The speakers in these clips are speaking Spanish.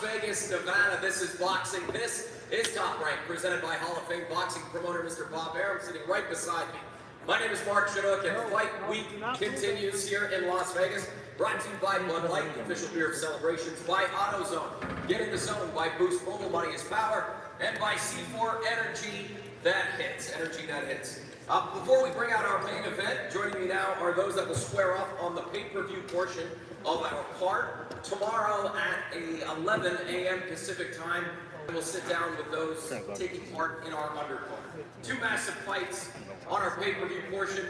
Vegas, Nevada. This is boxing. This is Top Rank, presented by Hall of Fame boxing promoter Mr. Bob Arum, sitting right beside me. My name is Mark Chinook, and Fight Week continues here in Las Vegas. Brought to you by Bud Light, the official beer of celebrations, by AutoZone. Get in the zone by Boost Mobile, money is power, and by C4 Energy that hits. Energy that hits. Before we bring out our main event, joining me now are those that will square off on the pay-per-view portion of our card. Tomorrow at 11 a.m. Pacific time, we'll sit down with those taking part in our undercard. Two massive fights on our pay-per-view portion.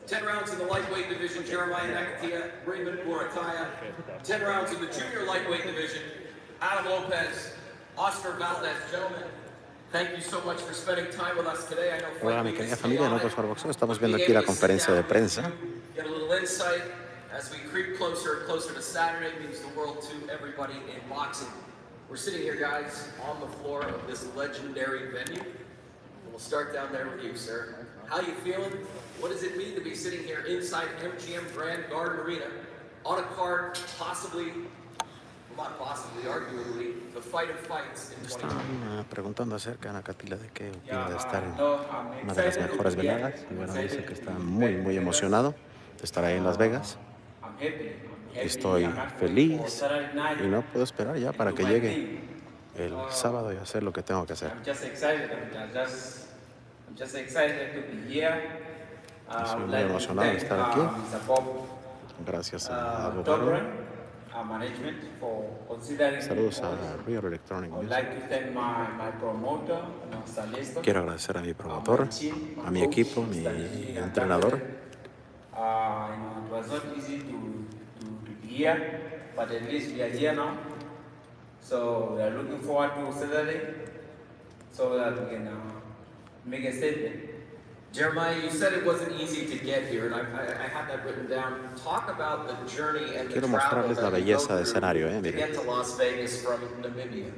10 rounds in the lightweight division, Jeremiah Nakatia, Raymond Murataya. 10 rounds in the junior lightweight division, Adam Lopez, Óscar Valdéz. Gentlemen, thank you so much for spending time with us today. I know Hola, mi querida familia de Jugar, Boxeo. Estamos viendo aquí la conferencia de prensa. Get a little insight as we creep closer and closer to Saturday, means the world to everybody in boxing. We're sitting here, guys, on the floor of this legendary venue. We'll start down there with you, sir. How you feeling? What does it mean to be sitting here inside MGM Grand Garden Arena on a card, possibly, well, not possibly, arguably, the fight of fights in 2020? Están preguntando acerca de Nakatila de qué opina de estar en una de las mejores veladas. Y bueno, dice que está muy emocionado de estar ahí en Las Vegas. Estoy feliz y no puedo esperar ya para que llegue el sábado y hacer lo que tengo que hacer. Estoy muy emocionado de estar aquí. Gracias a Boxeo. Saludos a Real Electronic Music. Quiero agradecer a mi promotor, a mi equipo, mi entrenador. It was not easy to be here, but at least we are here now. So we are looking forward to Saturday so that we can make a statement. Jeremiah, you said it wasn't easy to get here, and I had that written down. Talk about the journey and the Quiero travel mostrarles la that you belleza go de escenario, to miren. get to Las Vegas from Namibia.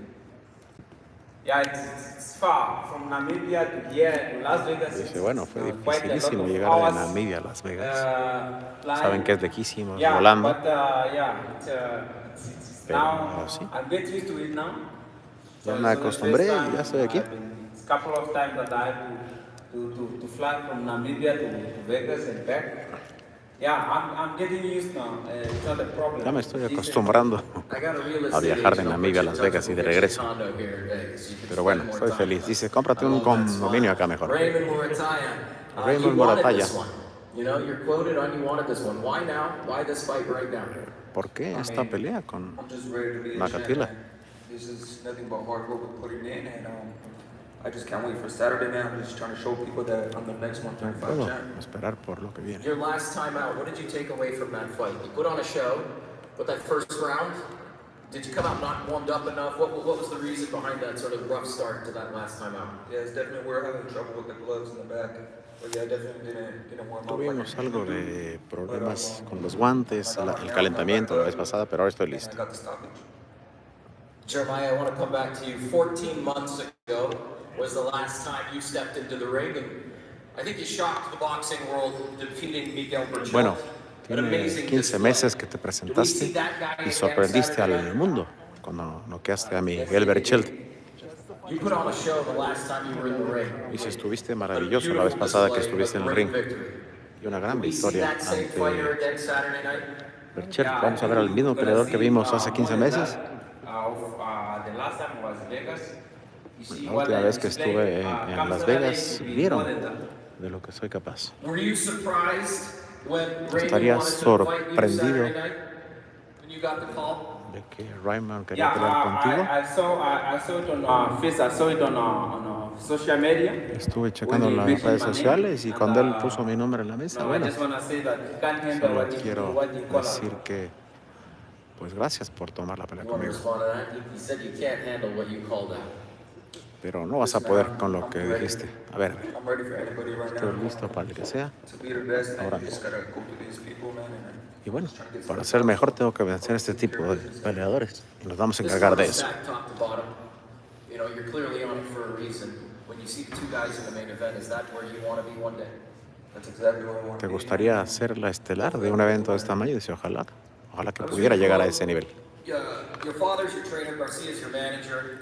Yeah, it's far from Namibia to here to Las Vegas. Dice, bueno, fue dificilísimo llegar de Namibia a Las Vegas. Saben que es lejísimo, volando. But, Pero sí, I'm getting used to it now. ya me acostumbré y ya estoy aquí. It's a couple of times that I have to fly from Namibia to Vegas and back. Yeah, I'm getting used now. It's not a problem. Ya me estoy acostumbrando a viajar de Namibia a Las Vegas y de regreso. Pero bueno, estoy feliz. Dice, cómprate un condominio acá mejor. Raymond Murataya. Raymond Murataya. You know, you're quoted on you wanted this one. Why now? Why this fight right now? ¿Por qué esta pelea con I'm just ready to be a Nakatila? champion. This is nothing but hard work we're putting in, and I just can't wait for Saturday, man. I'm just trying to show people that I'm the next 135 Puedo champ. esperar por lo que viene. Your last time out, what did you take away from that fight? You put on a show, but that first round, did you come out not warmed up enough? What was the reason behind that sort of rough start to that last time out? Yeah, it's definitely we're having trouble with the gloves in the back. But yeah, definitely didn't warm up. Tuvimos algo de problemas con los guantes, el calentamiento la vez pasada, pero ahora estoy And I listo. got the stoppage. Jeremiah, I want to come back to you. 14 months ago was the last time you stepped into the ring, and I think you shocked the boxing world defeating Miguel Berchelt. Bueno, An tiene amazing 15 display. meses que te presentaste y sorprendiste al mundo cuando noqueaste a Miguel Berchelt. You put on a show the last time you were in the ring. Y si estuviste maravilloso la vez pasada que estuviste en el ring. Y una gran We see victoria that same fighter ante again Saturday night. Berchelt. Vamos a ver al mismo peleador que vimos hace 15 meses. The last time was Vegas. You see La what última I vez que displayed, estuve en comes Las Saturday Vegas to be vieron more than that. de lo que soy capaz. Were you surprised when Raymond Estaría wanted to fight you sorprendido Saturday night when you got the call? de que Raymond quería pelear contigo. I saw it on face. I saw it on social media. Estuve checando las redes sociales y cuando él puso mi nombre en la mesa, No, I bueno, just want to say that you can't handle solo what you quiero call decir out. que pues gracias por tomar la pelea You want to conmigo. respond to that? He said you can't handle what you called out. Pero no vas a poder con lo que dijiste. A ver, I'm ready for anybody right estoy now. listo para el que sea. To be the best, man, Ahora you just gotta go to these people, man. Y bueno, para ser mejor tengo que vencer a este tipo de peleadores. Y nos vamos a encargar de eso. Stacked top to bottom. You know, you're clearly on it for a reason. When you see the two guys in the main event, is that where you want to be one day? That's exactly what I want ¿Te to be. gustaría ser la estelar de un evento de esta tamaño? Dice, ojalá que pudiera llegar a ese nivel. your father's your trainer, Garcia's your manager.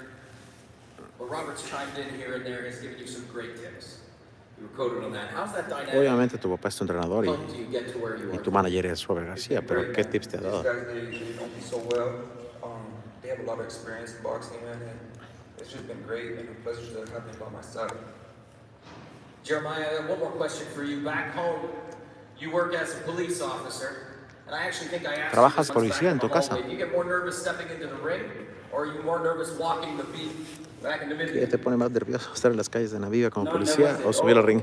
But Robert's chimed in here and there. He's given you some great tips. You were quoted on that. How's that dynamic? Obviamente tu papá es tu entrenador Helped you get to where you y are? tu manager es Robert García, pero ¿qué tips te ha These dado? guys, they know me so well. They have a lot of experience in boxing, man, and it's just been great and a pleasure to have them by my side. Jeremiah, one more question for you. Back home, you work as a police officer, and I actually think I asked ¿Trabajas you this policía en tu back in the casa? hallway. Do you get more nervous stepping into the ring, or are you more nervous walking the beat back in the ¿Qué mid? te pone más nervioso, estar en las calles de Naviva como No, policía never o said, subir al ring?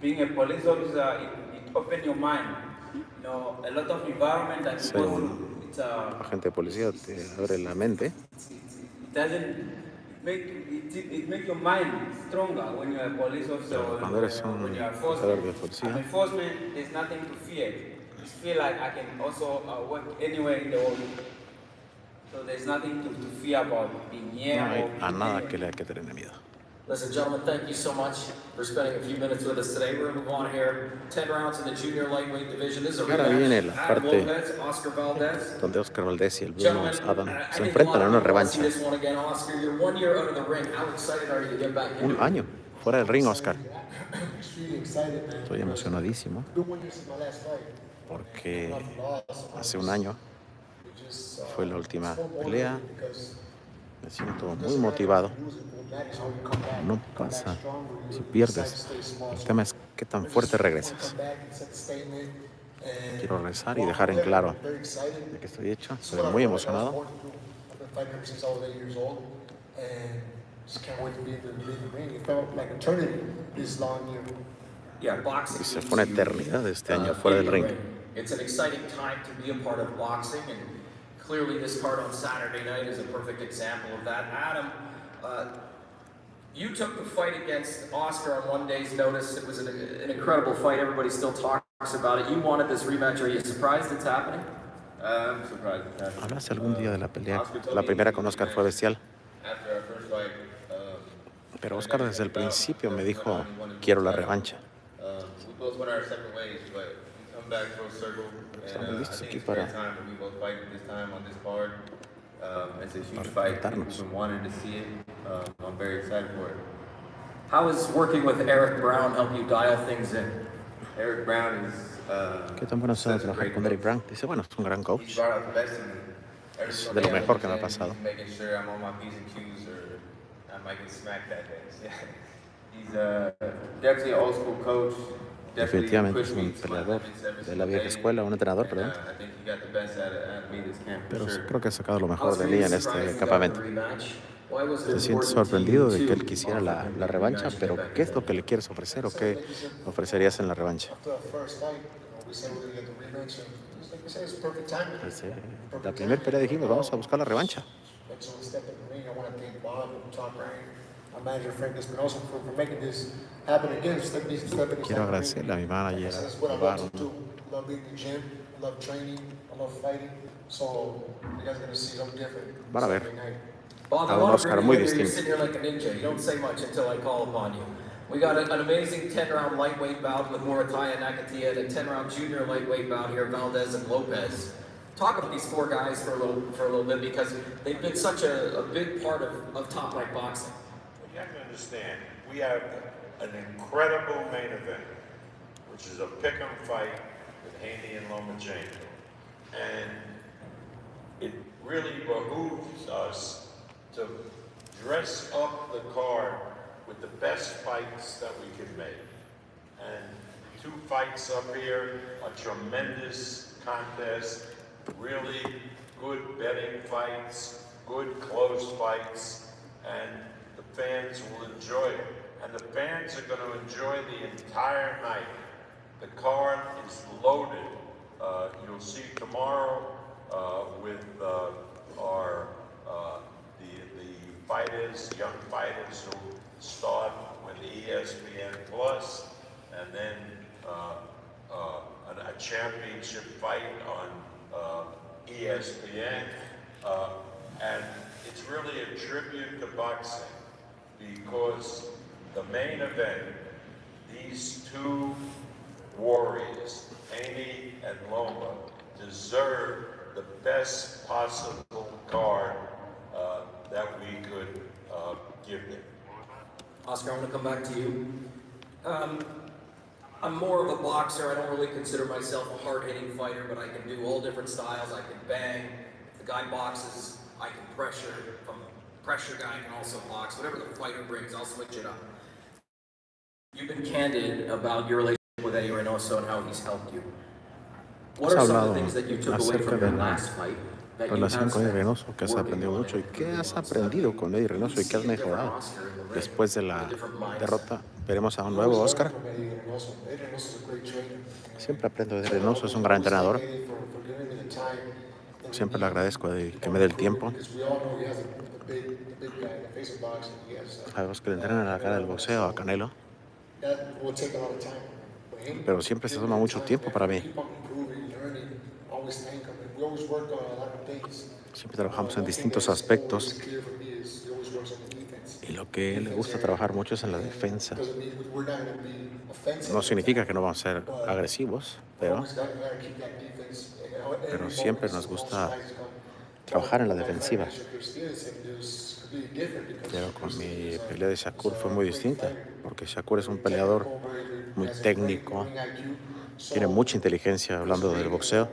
Being a police officer, it opens your mind. You know, a lot of environment that you Ser go un through, it's agente de policía te abre la mente. it doesn't it make your mind stronger when you're a police officer Pero or cuando eres when un you're a oficial de enforcement. policía, Enforcement, there's nothing to fear. Just feel like I can also work anywhere in the world. So there's nothing to fear about being here no hay or a being nada anywhere. que le hay que tener miedo. Listen, gentlemen, thank you so much for spending a few minutes with us today. We're going to move on here. 10 rounds in the junior lightweight division. This is a Y ahora viene la rematch. parte Lopez, Oscar Valdéz. donde Oscar Valdéz y el Gentlemen, Bruno Adam I se think a enfrentan lot a of una people want to see revancha. this one again. Oscar, you're 1 year out of the ring. How excited are you to get back into Un it? año fuera del ring, Oscar. Extremely excited, man. Estoy emocionadísimo Been 1 year since my last fight. porque Nothing lost. hace un año It just, fue la última it's so pelea. motivating because Me siento it muy doesn't matter motivado. if you lose, it matters how you come back. No Come back pasa stronger, you si decide to pierdes. stay small. El So tema es qué tan I just fuerte wanna regresas. come back and set the statement and Quiero regresar y walk dejar en away. claro I'm very excited. de que estoy hecho. This is Estoy what I muy felt like I was emocionado. born to do. I've been fighting ever since I was 8 years old, and just can't wait to be in the ring. It felt like eternity this long year. Yeah, boxing. Y se leads fue una you, eternidad este año fuera in del the ring. It's an exciting time to be a part of boxing, and clearly this card on Saturday night is a perfect example of that. Adam, you took the fight against Oscar on 1 day's notice. It was an incredible fight. Everybody still talks about it. You wanted this rematch. Are you surprised it's happening? I'm surprised it's happening. ¿Hablaste algún día de la pelea? Oscar told La me primera he con was Oscar gonna- fue bestial. After our first fight, Pero Oscar desde el principio me dijo, quiero la revancha. we both went our separate ways, but we come back full circle. Estamos And I listos think aquí it's a great para- time that we both fight this time on this card. It's a huge para fight. We've enfrentarnos. been wanting to see it. I'm very excited for it. How has working with Eric Brown helped you dial things in? Eric Brown is ¿Qué tan bueno será such a trabajar great con Eric coach. Brown? Dice, bueno, es un gran He's coach. brought out the best in me. Every Es single de lo day I mejor go que me ha to the pasado. gym, he's making sure I'm on my P's and Q's or I might get smacked that day. He's definitely an old school coach. Definitely Definitivamente es pushed me un to my peleador limits every de la single vieja day. escuela, un entrenador, And, perdón. I think he got the best out of me this camp for Pero sí sure. creo que ha sacado lo mejor How's de for mí you en surprised este you got campamento. the rematch? Why was it Te sientes important to sorprendido you de que él to quisiera offer la him the revancha, rematch to pero get back ¿qué es in lo there? que le quieres ofrecer o qué ofrecerías en la revancha? After our first fight, we said we're going to get the rematch, and just like we said, it's perfect timing. Desde la primera pelea dijimos, vamos a buscar la revancha. Next one step in the ring, I want to thank Bob and Top Rank, our manager Frank Espinosa for making this happen again. Quiero agradecerle a mi manager, That's what I a love Bob. to do. I love being in the gym, I love training, I love fighting. So you guys are going to see something different. Van a ver. Saturday night. Bob, A I un want to Oscar bring muy you in here. You're distinto. sitting here like a ninja. You don't say much until I call upon you. We got an amazing 10-round lightweight bout with Murataya Nakatia and a 10-round junior lightweight bout here, Valdez and Lopez. Talk about these four guys for a little bit because they've been such a big part of top rank boxing. You have to understand, we have an incredible main event, which is a pick'em fight with Haney and Loma y Óscar. And it really behooves us to dress up the card with the best fights that we can make. And 2 fights up here, a tremendous contest, really good betting fights, good close fights, and the fans will enjoy it. And the fans are going to enjoy the entire night. The card is loaded. You'll see tomorrow with our the fighters, young fighters who start with ESPN Plus, and then a championship fight on ESPN, and it's really a tribute to boxing because the main event, these 2 warriors, Haney and Loma, deserve the best possible card that we could give them. Oscar, I want to come back to you. I'm more of a boxer. I don't really consider myself a hard-hitting fighter, but I can do all different styles. I can bang. If the guy boxes, I can pressure. If I'm a pressure guy, I can also box. Whatever the fighter brings, I'll switch it up. You've been candid about your relationship with Eddie Reynoso and how he's helped you. What are some of the things that you took away Acerca from de your la last fight that you relación have con Eddie spent Reynoso, que has working aprendido on mucho y it qué and has stuff? aprendido con Eddie Reynoso y qué has See a different mejorado. Oscar in the ring Después de la with a different mindset. derrota, veremos a un I nuevo always Oscar. learn from Eddie Reynoso. Eddie Reynoso is a great trainer. Siempre aprendo de Eddie Reynoso, es un gran entrenador. For giving me the time that we Siempre le need agradezco que me dé el tiempo. because we all know he has a big guy in the face of boxing. He has, Sabemos que le entrenan a la cara del boxeo a Canelo, that will take a lot of time. But him pero siempre se giving toma me mucho time, tiempo para mí. keep on improving, learning, always thank him. And we always work on a lot of things. Siempre trabajamos en One thing distintos that is aspectos always clear for me is he always works on the defense. y lo que le gusta trabajar mucho es en la defensa. Doesn't mean we're not gonna be offensive. No significa que no vamos a ser agresivos, pero Always gotta keep that defense. pero siempre nos gusta trabajar en la defensiva. Pero con mi pelea de Shakur fue muy distinta, porque Shakur es un peleador muy técnico, tiene mucha inteligencia hablando del boxeo.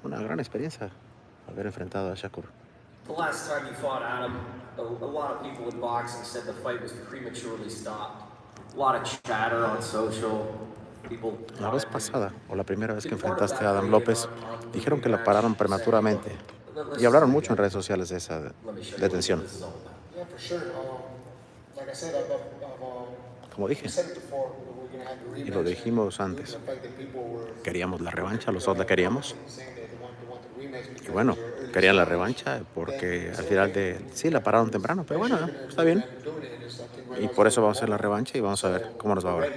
Fue una gran experiencia haber enfrentado a Shakur. The last time you fought Adam, a lot of people in boxing said the fight was prematurely stopped. A lot of chatter on social. People La vez pasada, o la primera vez que enfrentaste a Adam López, dijeron que la pararon prematuramente y hablaron mucho en redes sociales de esa detención. Yeah, for sure. Like I said, Como dije, said it before, we're gonna have the y lo rematch. dijimos antes, The fact that people were queríamos la revancha, los dos la queríamos. saying that they want the rematch because Y bueno, they're early querían la starters. revancha porque al final sí la pararon temprano, pero bueno, está bien. Doing it, and it's something Y por eso vamos a hacer la revancha y vamos a ver cómo nos va ahora.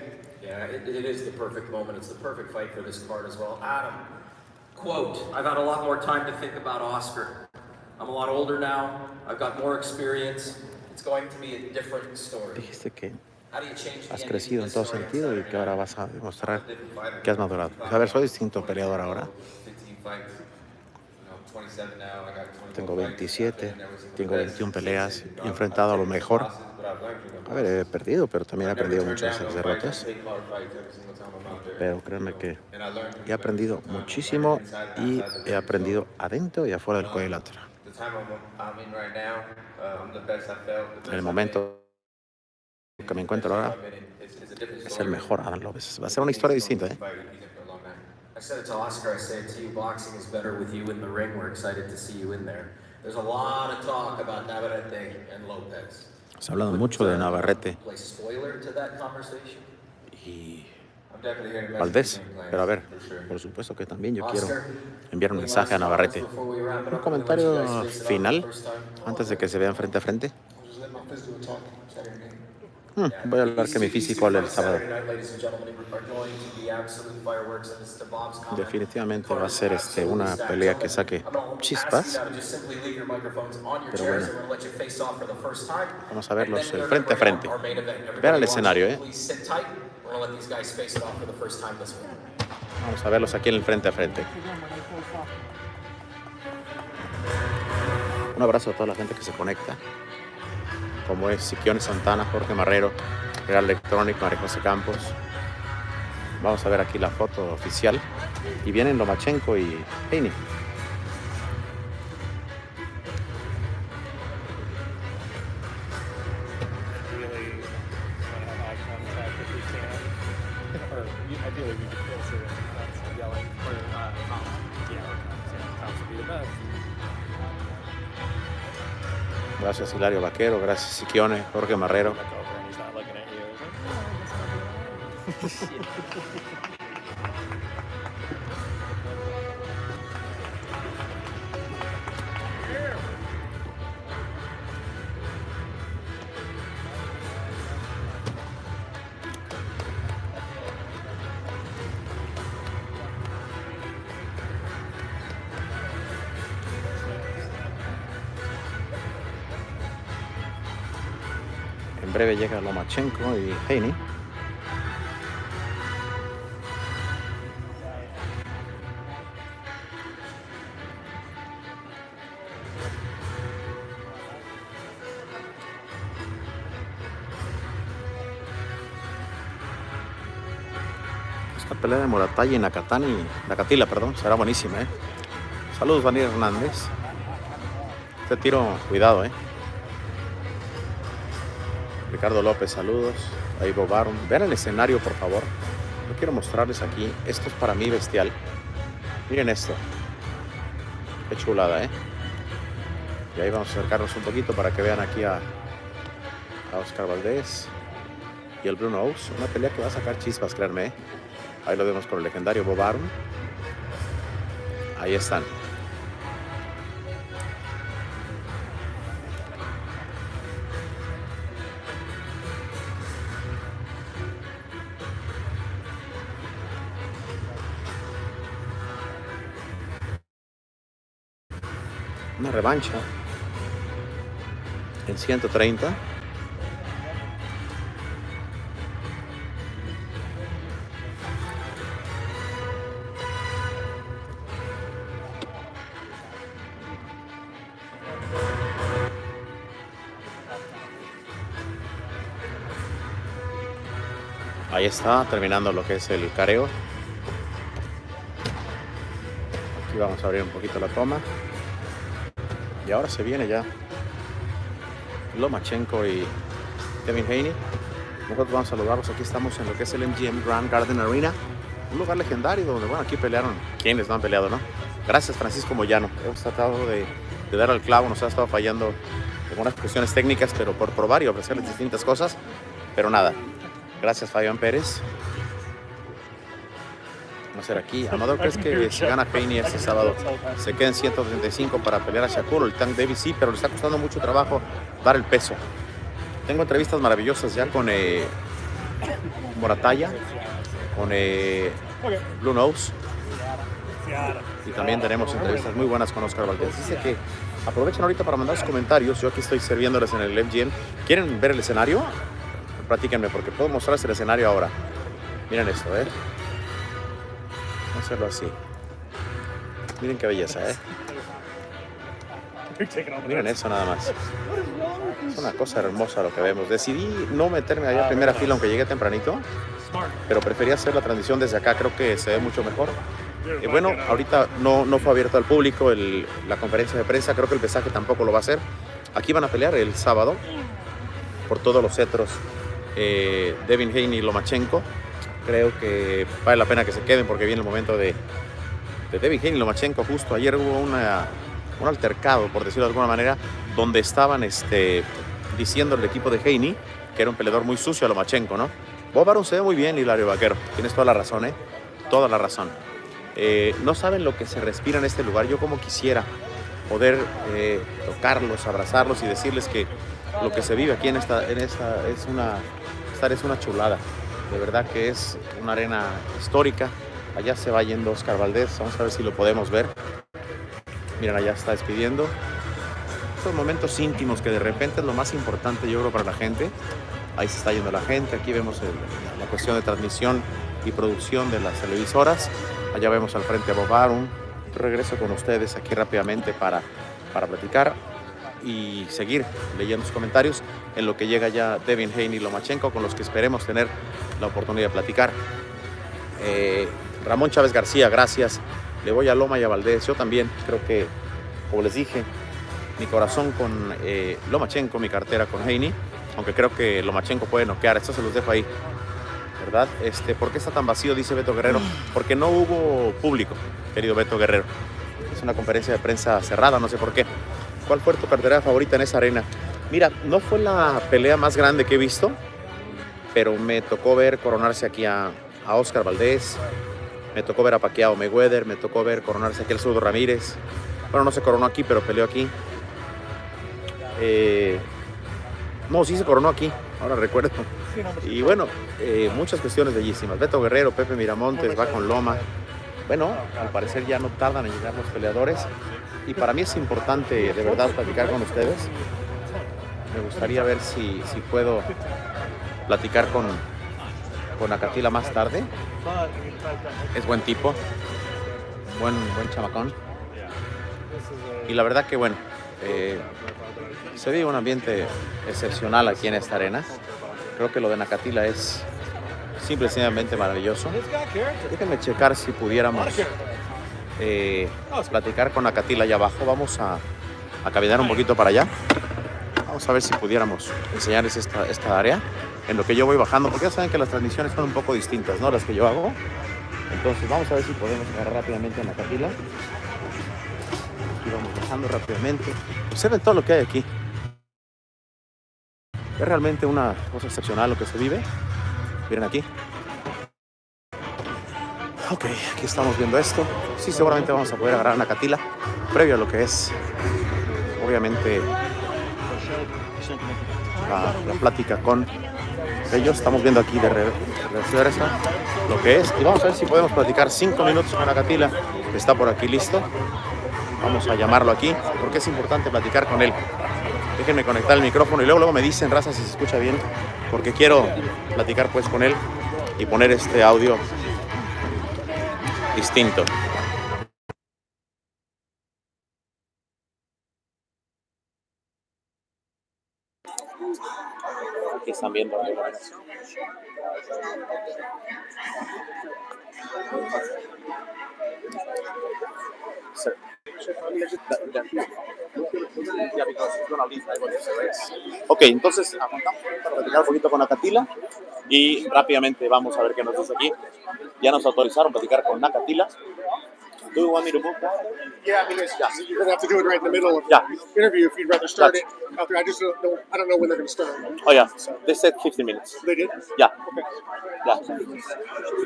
Yeah, it is the perfect moment. It's the perfect fight for this card as well. Adam, quote, I've had a lot more time to think about Oscar. I'm a lot older now. I've got more experience. It's going to be a different story. Dijiste que How do you change the has ending crecido of en this todo story sentido y inside que your ahora head? vas a demostrar Different fighter. que has madurado. Pues, a ver, soy distinto peleador ahora. 15 fights, 27 now, I got 24 Tengo fights. 27, I've been every single tengo best. 21 peleas, he enfrentado a lo mejor. Losses, but I've learned from them. A ver, he perdido, pero también he I've never aprendido turned muchas down no derrotas. fights. I take hard fights every single time I'm out there. Pero créanme que And I learned from he aprendido them. muchísimo Inside and y outside the he ring. aprendido adentro y afuera del cuadrilátero. The time I'm in right now, I'm the best I felt. the best En el I've momento que me encuentro ahora been. It's a different es el story. mejor Adam López. Va a ser una historia distinta, ¿eh? I said it to Oscar, I say it to you, boxing is better with you in the ring. We're excited to see you in there. There's a lot of talk about Navarrete and Lopez. Se ha hablado mucho de Navarrete Play spoiler to that conversation. y I'm definitely here to Valdéz, game plans, pero a ver, for sure. por supuesto que también yo quiero Oscar, enviar un any mensaje a last Navarrete. comments before we wrap it Un up? comentario We'll let you guys face it off final the first time. antes de que se vean frente a frente. I'll just let my fist do the talking Saturday night. Voy a hablar que mi físico el sábado. Saturday night, ladies and gentlemen, are going to be absolute fireworks, and it's to Bob's comment. Definitivamente va a ser una pelea que saque chispas. Pero bueno, vamos a verlos el frente a frente. Vean el escenario, ¿eh? Vamos a verlos aquí en el frente a frente. Un abrazo a toda la gente que se conecta, como es Siquiones Santana, Jorge Marrero, Real Electronic, María José Campos. Vamos a ver aquí la foto oficial. Y vienen Lomachenko y Haney. Ideally, want to have eye contact if we can. Or ideally, we could feel it. That's yelling. Or, Tom. Yeah, Tom would be the best. Gracias Hilario Vaquero, gracias Siquiones, Jorge Marrero. Look over and he's not looking at you. En breve llega Lomachenko y Haney. Esta pelea de Moratalla y Nakatila, perdón, será buenísima, ¿eh? Saludos, Daniel Hernández. Este tiro, cuidado, ¿eh? Ricardo López, saludos. Ahí Bobaron. Vean el escenario, por favor. Yo quiero mostrarles aquí. Esto es para mí bestial. Miren esto. Qué chulada, ¿eh? Y ahí vamos a acercarnos un poquito para que vean aquí a Óscar Valdéz y el Blue Nose. Una pelea que va a sacar chispas, créanme, ¿eh? Ahí lo vemos con el legendario Bobaron. Ahí están. Una revancha en 130. Ahí está, terminando lo que es el careo. Aquí vamos a abrir un poquito la toma. Y ahora se viene ya Lomachenko y Haney. Nosotros vamos a saludarlos. Aquí estamos en lo que es el MGM Grand Garden Arena, un lugar legendario donde, bueno, aquí pelearon quienes no han peleado, ¿no? Gracias, Francisco Moyano. Hemos tratado de dar al clavo, nos ha estado fallando algunas cuestiones técnicas, pero por probar y ofrecerles distintas cosas, pero nada. Gracias, Fabián Pérez. Vamos a ver aquí. Amador, ¿crees que si gana Haney este sábado se queda en 135 para pelear a Shakur? El Tank Davis sí, pero le está costando mucho trabajo dar el peso. Tengo entrevistas maravillosas ya con Moratalla, con Blue Nose, y también tenemos entrevistas muy buenas con Óscar Valdéz. Dice que aprovechen ahorita para mandar sus comentarios. Yo aquí estoy sirviéndoles en el MGM. ¿Quieren ver el escenario? Platíquenme, porque puedo mostrarles el escenario ahora. Miren esto, ¿eh? Vamos a hacerlo así. Miren qué belleza, ¿eh? Miren eso nada más. Es una cosa hermosa lo que vemos. Decidí no meterme allá a primera fila, aunque llegué tempranito, pero preferí hacer la transmisión desde acá. Creo que se ve mucho mejor. Bueno, ahorita no fue abierto al público la conferencia de prensa. Creo que el pesaje tampoco lo va a hacer. Aquí van a pelear el sábado por todos los cetros Haney y Lomachenko. Creo que vale la pena que se queden porque viene el momento de Haney y Lomachenko. Justo ayer hubo un altercado, por decirlo de alguna manera, donde estaban diciendo el equipo de Haney que era un peleador muy sucio a Lomachenko, ¿no? Bobaron se ve muy bien, Hilario Vaquero. Tienes toda la razón, ¿eh? Toda la razón. No saben lo que se respira en este lugar. Yo como quisiera poder tocarlos, abrazarlos y decirles que lo que se vive aquí en esta es una chulada. De verdad que es una arena histórica. Allá se va yendo Óscar Valdéz. Vamos a ver si lo podemos ver. Miren, allá está despidiendo. Estos momentos íntimos que de repente es lo más importante, yo creo, para la gente. Ahí se está yendo la gente. Aquí vemos la cuestión de transmisión y producción de las televisoras. Allá vemos al frente a Bobaron. Regreso con ustedes aquí rápidamente para platicar y seguir leyendo sus comentarios en lo que llega ya Haney y Lomachenko, con los que esperemos tener la oportunidad de platicar. Ramón Chávez García, gracias. Le voy a Loma y a Valdéz. Yo también creo que, como les dije, mi corazón con Lomachenko, mi cartera con Haney, aunque creo que Lomachenko puede noquear. Esto se los dejo ahí, ¿verdad? ¿Por qué está tan vacío? Dice Beto Guerrero. Porque no hubo público, querido Beto Guerrero. Es una conferencia de prensa cerrada, no sé por qué. ¿Cuál fue tu cartera favorita en esa arena? Mira, no fue la pelea más grande que he visto, pero me tocó ver coronarse aquí a Óscar Valdéz, me tocó ver a Pacquiao Mayweather, me tocó ver coronarse aquí al Zurdo Ramírez. Bueno, no se coronó aquí, pero peleó aquí. No, sí se coronó aquí, ahora recuerdo. Y bueno, muchas cuestiones bellísimas. Beto Guerrero, Pepe Miramontes, va con Loma. Bueno, al parecer ya no tardan en llegar los peleadores. Y para mí es importante, de verdad, platicar con ustedes. Me gustaría ver si puedo platicar con Nakatila más tarde. Es buen tipo, buen chamacón. Y la verdad que, bueno, se vive un ambiente excepcional aquí en esta arena. Creo que lo de Nakatila es simple y sencillamente maravilloso. Déjenme checar si pudiéramos platicar con Acatila allá abajo. Vamos a caminar un poquito para allá. Vamos a ver si pudiéramos enseñarles esta área en lo que yo voy bajando, porque ya saben que las transmisiones son un poco distintas, ¿no? Las que yo hago. Entonces vamos a ver si podemos agarrar rápidamente en Acatila. Aquí vamos bajando rápidamente. Observen todo lo que hay aquí. Es realmente una cosa excepcional lo que se vive. Miren aquí. Ok, aquí estamos viendo esto. Sí, seguramente vamos a poder agarrar a Acatila previo a lo que es, obviamente, la plática con ellos. Estamos viendo aquí de reversa lo que es. Y vamos a ver si podemos platicar 5 minutos con Acatila, que está por aquí listo. Vamos a llamarlo aquí, porque es importante platicar con él. Déjenme conectar el micrófono y luego me dicen, raza, si se escucha bien, porque quiero platicar pues con él y poner este audio distinto. Aquí están viendo. Ok, entonces aguantamos para platicar un poquito con Acatila y rápidamente vamos a ver qué nos dice aquí. Ya nos autorizaron a platicar con Acatila. Do you want me to move that? Yeah, I mean, you're gonna have to do it right in the middle of Yeah. the interview if you'd rather start it out there. I don't know when they're gonna start. Oh yeah, they said 15 minutes. They did? Yeah. Yeah. If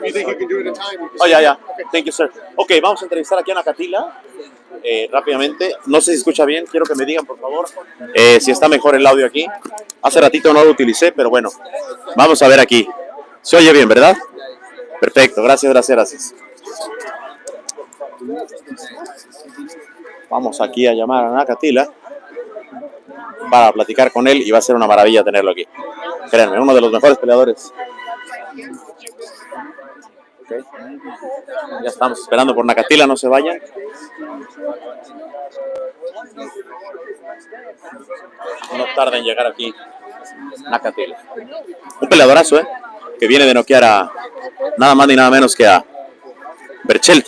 you think you can do it in time, you can Oh yeah, yeah. Okay. Thank you, sir. Ok, vamos a entrevistar aquí a Acatila rápidamente. No sé si escucha bien, quiero que me digan, por favor, si está mejor el audio aquí. Hace ratito no lo utilicé, pero bueno, vamos a ver aquí. Se oye bien, ¿verdad? Perfecto, gracias. Vamos aquí a llamar a Acatila para platicar con él y va a ser una maravilla tenerlo aquí. Créanme, uno de los mejores peleadores. Okay. Ya estamos esperando por Acatila, no se vayan. No tarda en llegar aquí Acatila. Un peleadorazo, que viene de noquear a nada más ni nada menos que a Berchelt.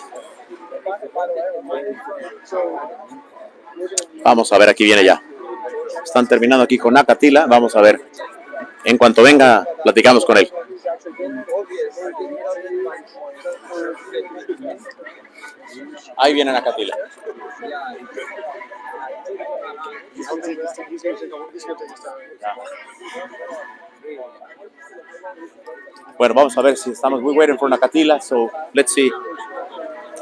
Vamos a ver, aquí viene ya. Están terminando aquí con Acatila. Vamos a ver. En cuanto venga, platicamos con él. Ahí viene Acatila. Bueno, vamos a ver si estamos. We're waiting for Acatila, so let's see.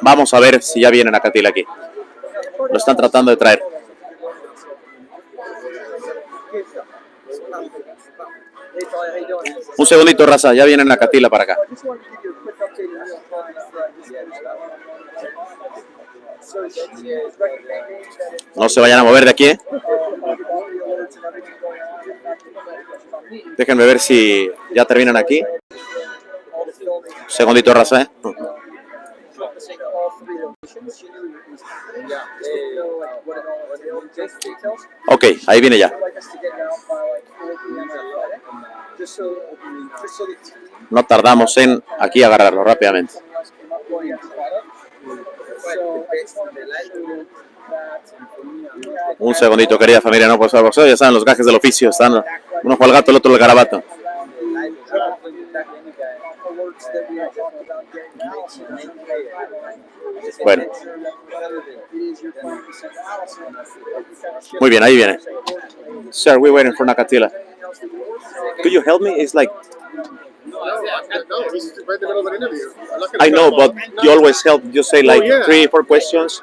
Vamos a ver si ya viene Acatila aquí. Lo están tratando de traer. Un segundito, raza, ya viene Acatila para acá. No se vayan a mover de aquí, Déjenme ver si ya terminan aquí. Un segundito, raza, Ok, ahí viene ya. No tardamos en aquí agarrarlo rápidamente. Un segundito, querida familia, no puedo boxeo, ya saben los gajes del oficio, están uno juega al gato, el otro el garabato. Bueno. Muy bien, ahí viene. Sir, we're waiting for Acatila. Could you help me? It's like No, he's right in the middle of an interview. I know, but you always help. You say like 3 or 4 questions.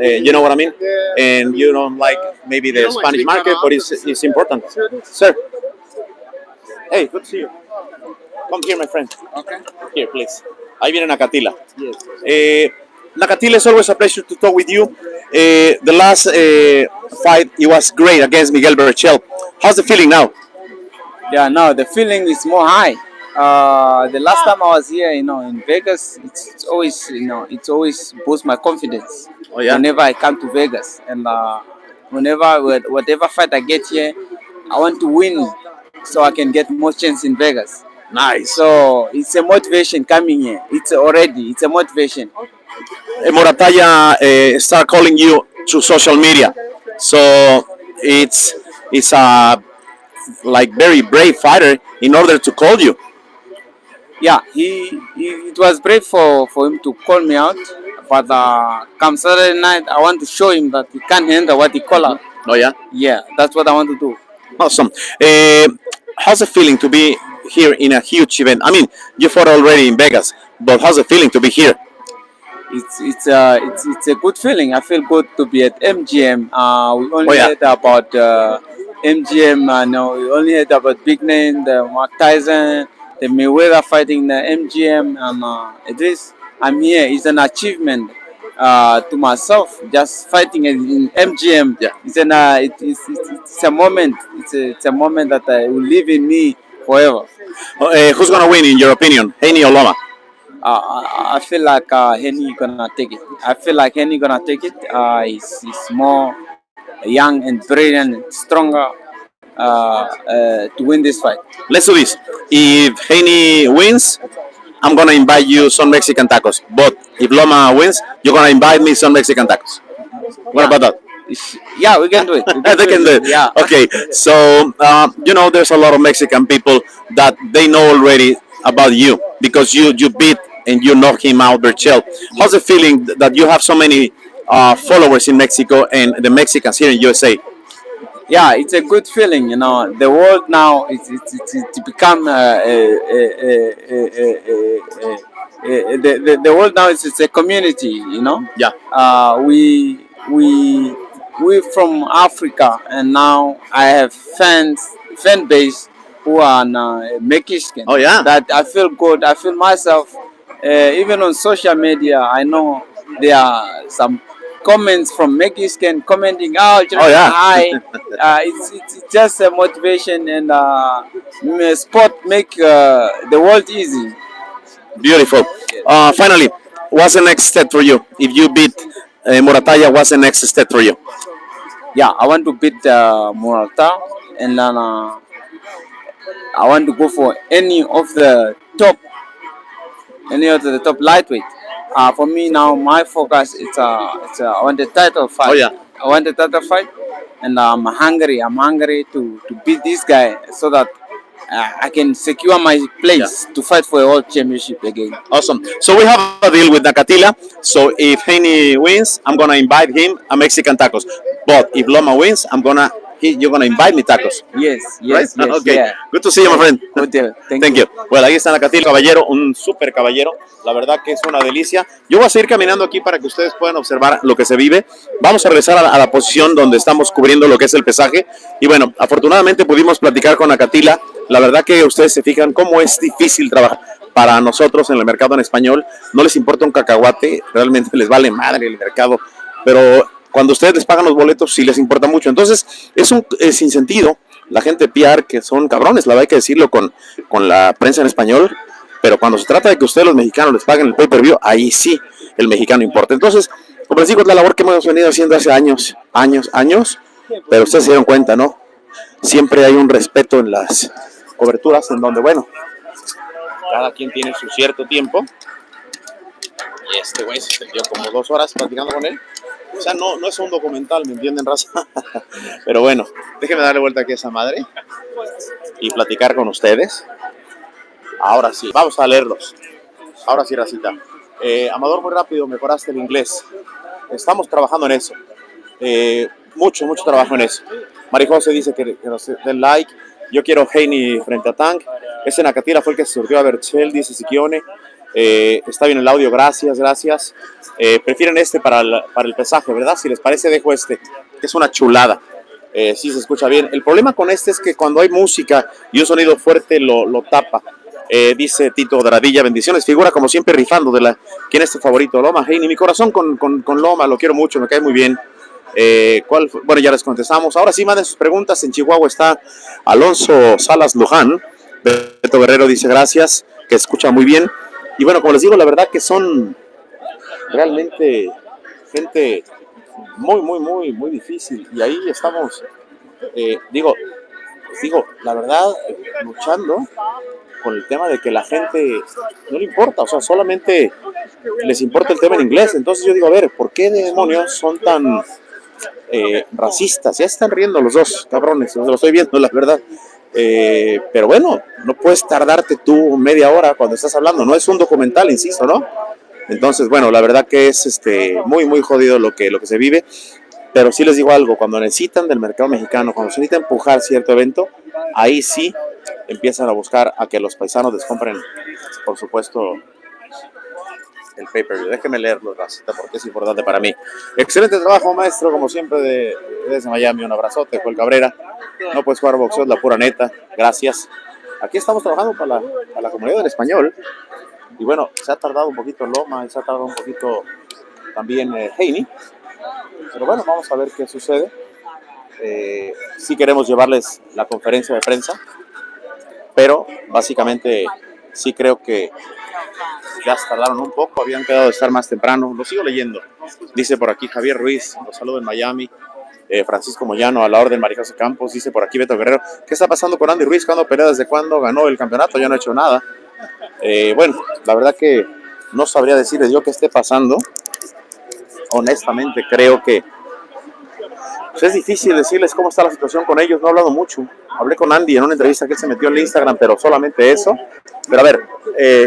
You know what I mean? And you don't like maybe the Spanish market, but it's important. Sir. Hey, good to see you. Come here, my friend. Okay. Here, please. Ahí viene Acatila. Yes. Acatila, it's always a pleasure to talk with you. The last fight, it was great against Miguel Berchelt. How's the feeling now? Yeah, no, the feeling is more high. The last time I was here, in Vegas, it's always, it's always boosts my confidence. Oh, yeah? Whenever I come to Vegas, and whatever fight I get here, I want to win so I can get more chance in Vegas. Nice. So it's a motivation coming here. It's a motivation. Morataya start calling you to social media, so it's a like very brave fighter in order to call you. Yeah, it was brave for him to call me out, but come Saturday night, I want to show him that he can't handle what he call out. Oh yeah, Yeah, that's what I want to do. awesome. How's it feeling to be here in a huge event? I mean, you fought already in Vegas, but how's it feeling to be here? It's a good feeling. I feel good to be at MGM. We only Oh, yeah. heard about MGM. No, we only heard about big name, the Mark Tyson, the Mayweather fighting the MGM, and at least I'm here. It's an achievement to myself. Just fighting in MGM. Yeah. It's a moment. It's a moment that will live in me forever. Who's gonna win in your opinion, Haney or Loma? I feel like Haney gonna take it. I feel like Haney gonna take it. He's more young and brilliant, and stronger to win this fight. Let's do this. If Haney wins, I'm gonna invite you some Mexican tacos. But if Loma wins, you're gonna invite me some Mexican tacos. What about that? Yeah, we can do it. They can do it. Yeah. Okay. So there's a lot of Mexican people that they know already about you because you beat and you knock him out Berchel. How's it feeling that you have so many followers in Mexico and the Mexicans here in USA? Yeah, it's a good feeling. The world now it's become the world now is it's a community. Yeah. We from Africa, and now I have fan base who are Mexican. Oh, yeah. That I feel good. I feel myself. Even on social media, I know there are some comments from Mexican commenting, "Oh, yeah. hi." It's just a motivation, and sport make the world easy. Beautiful. Finally, what's the next step for you? If you beat Morataya, what's the next step for you? Yeah, I want to beat Morata, and then I want to go for any of the top lightweight. For me now, my focus I want the title fight. Oh, yeah. I want the title fight, and I'm hungry. I'm hungry to beat this guy so that I can secure my place to fight for a world championship again. Awesome. So we have a deal with Nakatila. So if Haney wins, I'm gonna invite him a Mexican tacos. But if Loma wins, you're gonna invite me tacos. Yes, Right? Okay. yeah. Good to see you, my friend. Good deal. Thank you. Bueno, ahí está Nakatila, caballero, un súper caballero. La verdad que es una delicia. Yo voy a seguir caminando aquí para que ustedes puedan observar lo que se vive. Vamos a regresar a la posición donde estamos cubriendo lo que es el pesaje. Y bueno, afortunadamente pudimos platicar con Nakatila. La verdad que ustedes se fijan cómo es difícil trabajar. Para nosotros en el mercado en español no les importa un cacahuate, realmente les vale madre el mercado, pero cuando ustedes les pagan los boletos sí les importa mucho. Entonces es un sinsentido la gente PR que son cabrones, la verdad hay que decirlo con la prensa en español, pero cuando se trata de que ustedes los mexicanos les paguen el pay-per-view, ahí sí el mexicano importa. Entonces, como les digo, es la labor que hemos venido haciendo hace años, pero ustedes se dieron cuenta, ¿no? Siempre hay un respeto en las coberturas en donde, bueno, cada quien tiene su cierto tiempo. Y este güey se extendió como 2 horas platicando con él. O sea, no es un documental, ¿me entienden, raza? Pero bueno, déjenme darle vuelta aquí a esa madre y platicar con ustedes. Ahora sí, vamos a leerlos. Ahora sí, racita. Amador, muy rápido, mejoraste el inglés. Estamos trabajando en eso. Mucho trabajo en eso. María José dice que nos den like. Yo quiero Haney frente a Tank. Ese Nakatila fue el que se surgió a Berchel, dice Siquione. Está bien el audio, gracias. Prefieren este para el pesaje, ¿verdad? Si les parece, dejo este, que es una chulada. Sí se escucha bien. El problema con este es que cuando hay música y un sonido fuerte lo tapa. Dice Tito Dradilla, bendiciones. Figura como siempre rifando ¿quién es tu favorito? Loma, Haney. Mi corazón con Loma, lo quiero mucho, me cae muy bien. Bueno, ya les contestamos. Ahora sí, manden sus preguntas. En Chihuahua está Alonso Salas Luján. Beto Guerrero dice gracias, que escucha muy bien. Y bueno, como les digo, la verdad que son realmente gente muy difícil. Y ahí estamos, la verdad, luchando con el tema de que la gente no le importa, o sea, solamente les importa el tema en inglés. Entonces yo digo, a ver, ¿por qué demonios son tan racistas? Ya están riendo los dos, cabrones, lo estoy viendo, la verdad. Pero bueno, no puedes tardarte tú media hora cuando estás hablando, no es un documental, insisto, ¿no? Entonces, bueno, la verdad que es muy, muy jodido lo que se vive. Pero sí les digo algo, cuando necesitan del mercado mexicano, cuando se necesita empujar cierto evento, ahí sí empiezan a buscar a que los paisanos les compren, por supuesto, el pay-per-view. Déjenme leerlo, Racita, porque es importante para mí. Excelente trabajo, maestro, como siempre, desde Miami. Un abrazote, Joel Cabrera. No puedes jugar boxeo, es la pura neta. Gracias. Aquí estamos trabajando para la comunidad del español. Y bueno, se ha tardado un poquito Loma, y se ha tardado un poquito también Haney. Pero bueno, vamos a ver qué sucede. Sí queremos llevarles la conferencia de prensa, pero básicamente sí creo que ya se tardaron un poco, habían quedado de estar más temprano. Lo sigo leyendo. Dice por aquí Javier Ruiz, los saludo en Miami. Francisco Moyano, a la orden, María José Campos. Dice por aquí Beto Guerrero, ¿qué está pasando con Andy Ruiz? ¿Cuándo pelea? ¿Desde cuándo ganó el campeonato? Ya no ha hecho nada. Bueno, la verdad que no sabría decirles yo qué esté pasando. Honestamente creo que pues es difícil decirles cómo está la situación con ellos. No he hablado mucho. Hablé con Andy en una entrevista que él se metió en el Instagram, pero solamente eso. Pero a ver,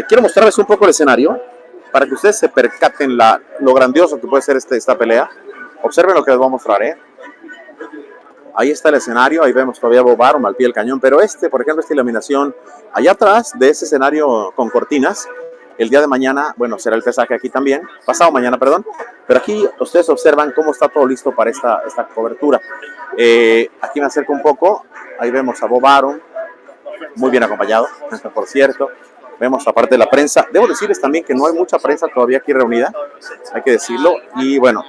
quiero mostrarles un poco el escenario para que ustedes se percaten lo grandioso que puede ser esta pelea. Observen lo que les voy a mostrar, Ahí está el escenario, ahí vemos todavía Bob Arum al pie del cañón, pero por ejemplo, esta iluminación allá atrás de ese escenario con cortinas. El día de mañana, bueno, será el pesaje aquí también, pasado mañana, perdón, pero aquí ustedes observan cómo está todo listo para esta cobertura. Aquí me acerco un poco, ahí vemos a Bob Arum, muy bien acompañado, por cierto. Vemos la parte de la prensa. Debo decirles también que no hay mucha prensa todavía aquí reunida, hay que decirlo, y bueno,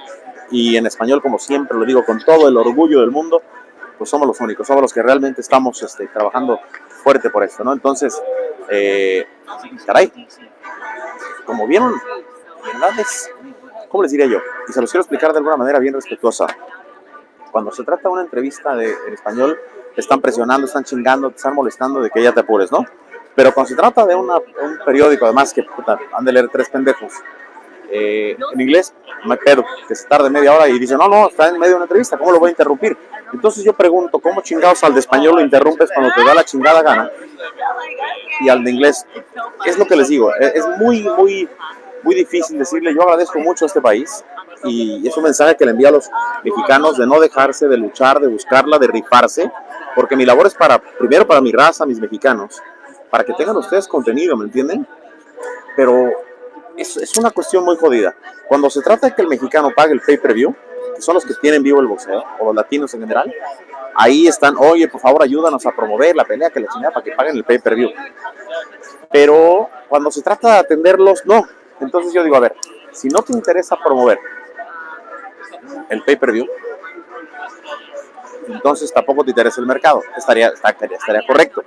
y en español, como siempre lo digo, con todo el orgullo del mundo, pues somos los únicos, somos los que realmente estamos trabajando fuerte por esto, ¿no? Entonces, caray, como vieron, ¿verdad? ¿Cómo les diría yo? Y se los quiero explicar de alguna manera bien respetuosa. Cuando se trata de una entrevista en español, te están presionando, están chingando, te están molestando de que ya te apures, ¿no? Pero cuando se trata de un periódico, además, que puta, han de leer 3 pendejos, en inglés, no hay pedo, que se tarde media hora y dice, no, está en medio de una entrevista, ¿cómo lo voy a interrumpir? Entonces yo pregunto, ¿cómo chingados al de español lo interrumpes cuando te da la chingada gana? Y al de inglés, es lo que les digo, es muy, muy, muy difícil decirle, yo agradezco mucho a este país, y es un mensaje que le envío a los mexicanos de no dejarse, de luchar, de buscarla, de rifarse, porque mi labor es primero para mi raza, mis mexicanos, para que tengan ustedes contenido, ¿me entienden? Pero es una cuestión muy jodida. Cuando se trata de que el mexicano pague el pay-per-view, que son los que tienen vivo el boxeo, o los latinos en general, ahí están, oye, por favor, ayúdanos a promover la pelea, que la chingada, para que paguen el pay-per-view. Pero cuando se trata de atenderlos, no. Entonces yo digo, a ver, si no te interesa promover el pay-per-view, entonces tampoco te interesa el mercado. Estaría correcto.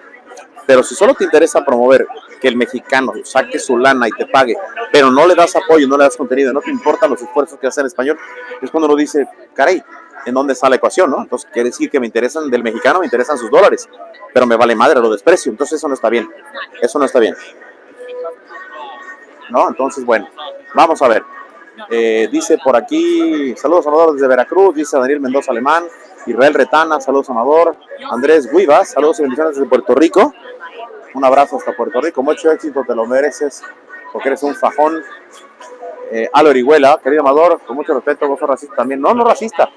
Pero si solo te interesa promover que el mexicano saque su lana y te pague, pero no le das apoyo, no le das contenido, no te importan los esfuerzos que hace en español, es cuando uno dice, caray, ¿en dónde está la ecuación, no? Entonces quiere decir que me interesan del mexicano, me interesan sus dólares, pero me vale madre, lo desprecio. Entonces eso no está bien. Eso no está bien. ¿No? Entonces, bueno, vamos a ver. Dice por aquí, saludos Amador desde Veracruz, dice Daniel Mendoza Alemán, Israel Retana, saludos Amador, Andrés Guivas, saludos y bendiciones desde Puerto Rico, un abrazo hasta Puerto Rico, mucho éxito, te lo mereces, porque eres un fajón. Alo Orihuela, querido Amador, con mucho respeto, vos sos racista también. No racista.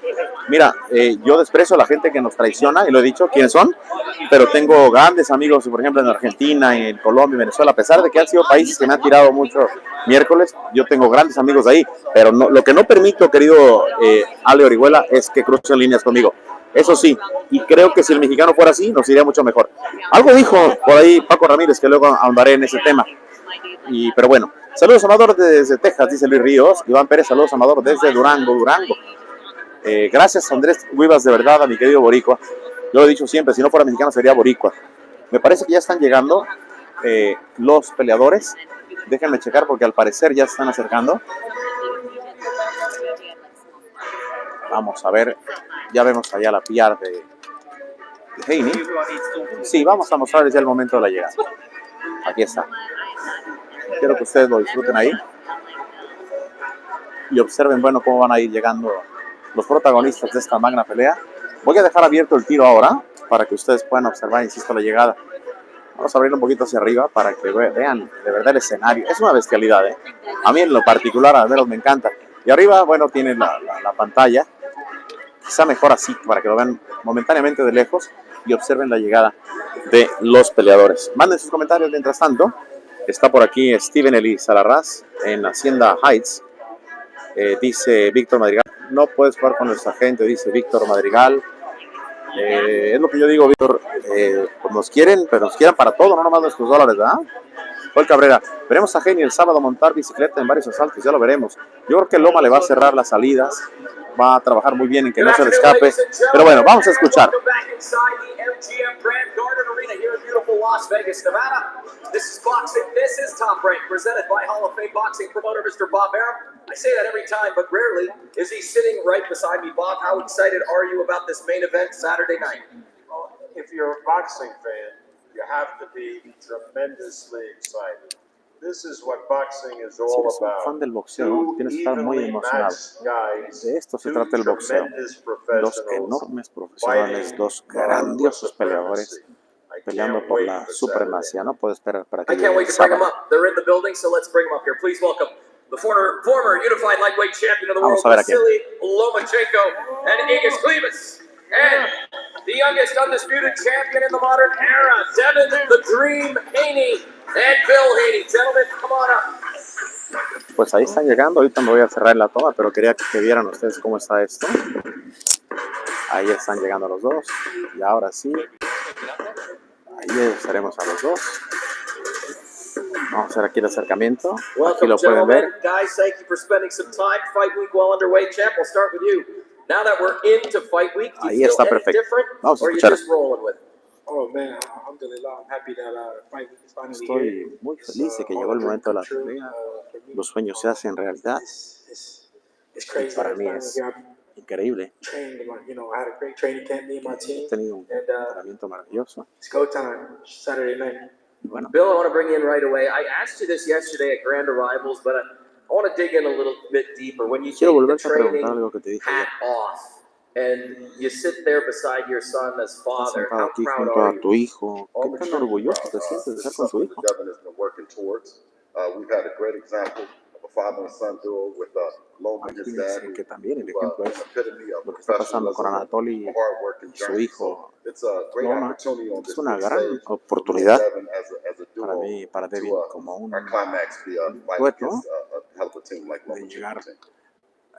Mira, yo desprecio a la gente que nos traiciona, y lo he dicho, ¿quiénes son? Pero tengo grandes amigos, por ejemplo, en Argentina, en Colombia, en Venezuela, a pesar de que han sido países que me han tirado mucho miércoles, yo tengo grandes amigos ahí, pero no, lo que no permito, querido Ale Orihuela, es que crucen líneas conmigo. Eso sí, y creo que si el mexicano fuera así, nos iría mucho mejor. Algo dijo por ahí Paco Ramírez, que luego ahondaré en ese tema. Pero bueno, saludos Amador desde Texas, dice Luis Ríos. Iván Pérez, saludos Amador desde Durango. Gracias Andrés Guivas, de verdad, a mi querido boricua. Yo lo he dicho siempre, si no fuera mexicano sería boricua. Me parece que ya están llegando los peleadores. Déjenme checar porque al parecer ya se están acercando. Vamos a ver, ya vemos allá la PR de Haney. Sí, vamos a mostrarles ya el momento de la llegada. Aquí está. Quiero que ustedes lo disfruten ahí y observen, bueno, cómo van a ir llegando los protagonistas de esta magna pelea. Voy a dejar abierto el tiro ahora para que ustedes puedan observar, insisto, la llegada. Vamos a abrirlo un poquito hacia arriba para que vean de verdad el escenario. Es una bestialidad, ¿eh? A mí en lo particular, al menos me encanta. Y arriba, bueno, tienen la pantalla. Quizá mejor así, para que lo vean momentáneamente de lejos y observen la llegada de los peleadores. Manden sus comentarios mientras tanto. Está por aquí Steven Eli Salarraz en Hacienda Heights. Dice Víctor Madrigal, no puedes jugar con nuestra gente, dice Víctor Madrigal. Es lo que yo digo, Víctor, pues nos quieren, pero nos quieren para todo, no nomás nuestros dólares, ¿verdad? Paul Cabrera, veremos a Haney el sábado montar bicicleta en varios asaltos, ya lo veremos. Yo creo que Loma le va a cerrar las salidas, va a trabajar muy bien en que no se le escape, pero bueno, vamos a escuchar. Las Vegas, Nevada. This is Boxing. This is Top Rank, presented by Hall of Fame boxing promoter Mr. Bob Arum. I say that every time, but rarely is he sitting right beside me. Bob, how excited are you about this main event Saturday night? Well, if you're a boxing fan, you have to be tremendously excited. This is what boxing is all Si eres un about. fan del boxeo, tienes que estar muy emocionado. De esto se trata el boxeo. Dos enormes profesionales, dos grandiosos peleadores peleando por la supremacía. No puedo esperar para que I can't llegue wait el to bring them sábado. up. They're in the building, so let's bring them up here. Please welcome the former unified lightweight champion of the world, Vamos a ver a quién. Vasily Lomachenko, and Igis Klivas, and the youngest undisputed champion in the modern era, Devin the Dream Haney, and Bill Haney. Gentlemen, come on up. Pues ahí están llegando, ahorita me voy a cerrar la toma, pero quería que vieran ustedes cómo está esto. Ahí están llegando los dos, y ahora sí, ahí estaremos a los dos. Vamos a hacer aquí el acercamiento, aquí Welcome, lo pueden gentlemen. ver. Guys, thank you for spending some time. Fight week well underway. Champ, we'll start with you. Now that we're into fight week, do Ahí you está feel any perfecto. different, Vamos a or are you escuchar. just rolling with it? Oh man, alhamdulillah, I'm happy that fight week is finally here. Estoy muy feliz de que llegó el momento de la pelea. Los sueños se hacen realidad. It's Y crazy. para mí es increíble. Trained, I had a great training camp, me and my He team, tenido un and entrenamiento maravilloso. it's go time Saturday night. Y bueno, Bill, I want to bring you in right away. I asked you this yesterday at Grand Arrivals, but I want to dig in a little bit deeper. When you quiero take the volverte a preguntar training algo que te dije ayer. hat off and you sit there beside your son as Estás father, sentado how aquí proud junto are a you? tu hijo. ¿Qué tan orgulloso te sientes de estar con tu hijo? We've had a great example of a father and son duo with Loma and his Aquí dad, dicen que también el who, ejemplo an es epitome of lo que está pasando con professionalism, Anatoly hard work and y su journey. hijo So it's a great Loma. opportunity on Es this una big gran stage oportunidad Devin as a para duo mí y para Devin to como un our climax be a fight dueto against a hell of a team like Loma de and llegar team.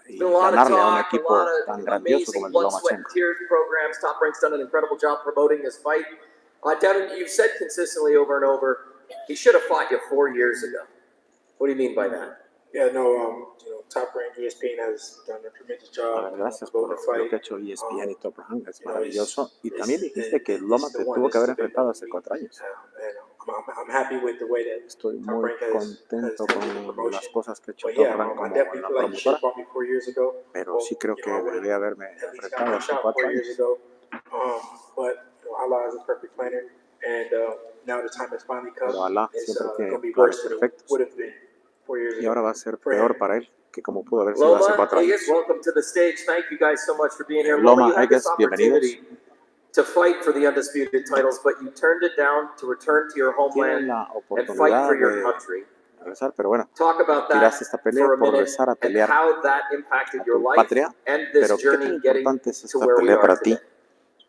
y Been a lot of ganarle a un talk, a equipo lot tan of grandioso como amazing el de blood, sweat, and Lomachenko. tears programs. Top Rank's done an incredible job promoting this fight. Devin, you've said consistently over and over, he should have fought you 4 years ago. What do you mean by that? Yeah, no, Top Rank ESPN has done a tremendous A job. ver, gracias por promoting the lo fight. que ha hecho ESPN y Top Rank, es You know, maravilloso. Y también it's- dijiste que it's Loma the te one tuvo que that's haber been enfrentado with hace me. 4 años. And I'm happy with the way that Estoy Top muy Rank has contento handled the con promotion. las cosas que ha hecho But Top yeah, Rank I como definitely la feel like you should promotora, have fought me 4 years ago. pero sí creo que I would've debería haberme at least got enfrentado my hace shot 4 4 years años. ago. But Allah is a perfect planner, and now the time has finally come. Pero Alá It's siempre going tiene to be planes worse than it perfectos. would have been 4 years Y ago. ahora va a ser For peor him. para él que como pudo haber sido hace Loma, 4 años. Igis, welcome to the stage. Thank you guys so much for being here. Loma, Loma, you had this Igis, bienvenidos. opportunity to fight for the undisputed titles, but you turned it down to return to your Tienen homeland la and fight oportunidad for your de country. regresar, pero bueno, Talk about that tiraste esta pelea for a por minute regresar a and pelear how that impacted a your tu life patria, and this pero ¿qué tan journey getting importante es to esta where we pelea are para ti today.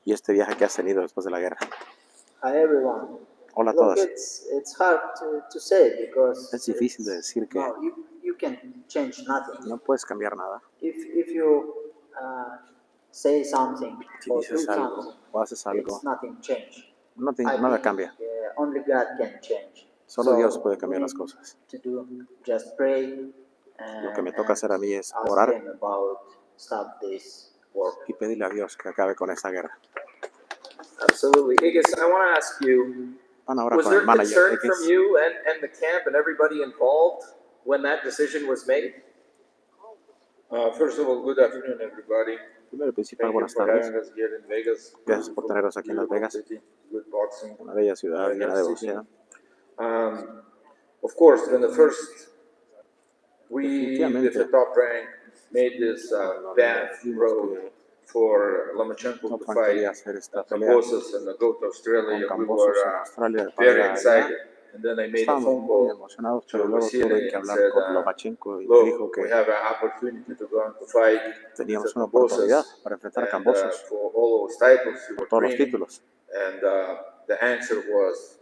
y este viaje que has tenido después de la guerra? Hi everyone. Hola a Look, todos. it's hard to say because Es difícil de decir que no, you can change nothing. no puedes cambiar nada. If you say something Si or do dices algo something, o haces algo, it's nothing change. nada think, cambia. Only God can change. Solo So, Dios puede cambiar we las cosas. to do just pray. Lo que me toca hacer a mí es ask orar him about stop this war. y pedirle a Dios que acabe con esta guerra. Absolutely. Igis, I want to ask you, Van ahora was con there el manager concern X. from you and the camp and everybody involved when that decision was made? First of all, good afternoon, everybody. Primero y principal, Thank you buenas for tardes. having us here in Vegas. Gracias por tenernos aquí en Las Vegas, Beautiful city, good boxing. una bella ciudad llena de boxeo. Of course, when the first we, with Definitivamente, the top rank, made this vast road for Lomachenko no to Juan fight quería hacer esta pelea Cambosos and go to con Australia, we Cambosos were en Australia para very ir allá. excited. And then I made a Estábamos phone muy call emocionados, to pero luego tuve Vasily que and hablar said, con Lomachenko y me dijo look, we que have an opportunity to go out to fight teníamos the una oportunidad Cambosos para enfrentar a and Cambosos for all those titles you por were todos los dreaming. títulos. And the answer was,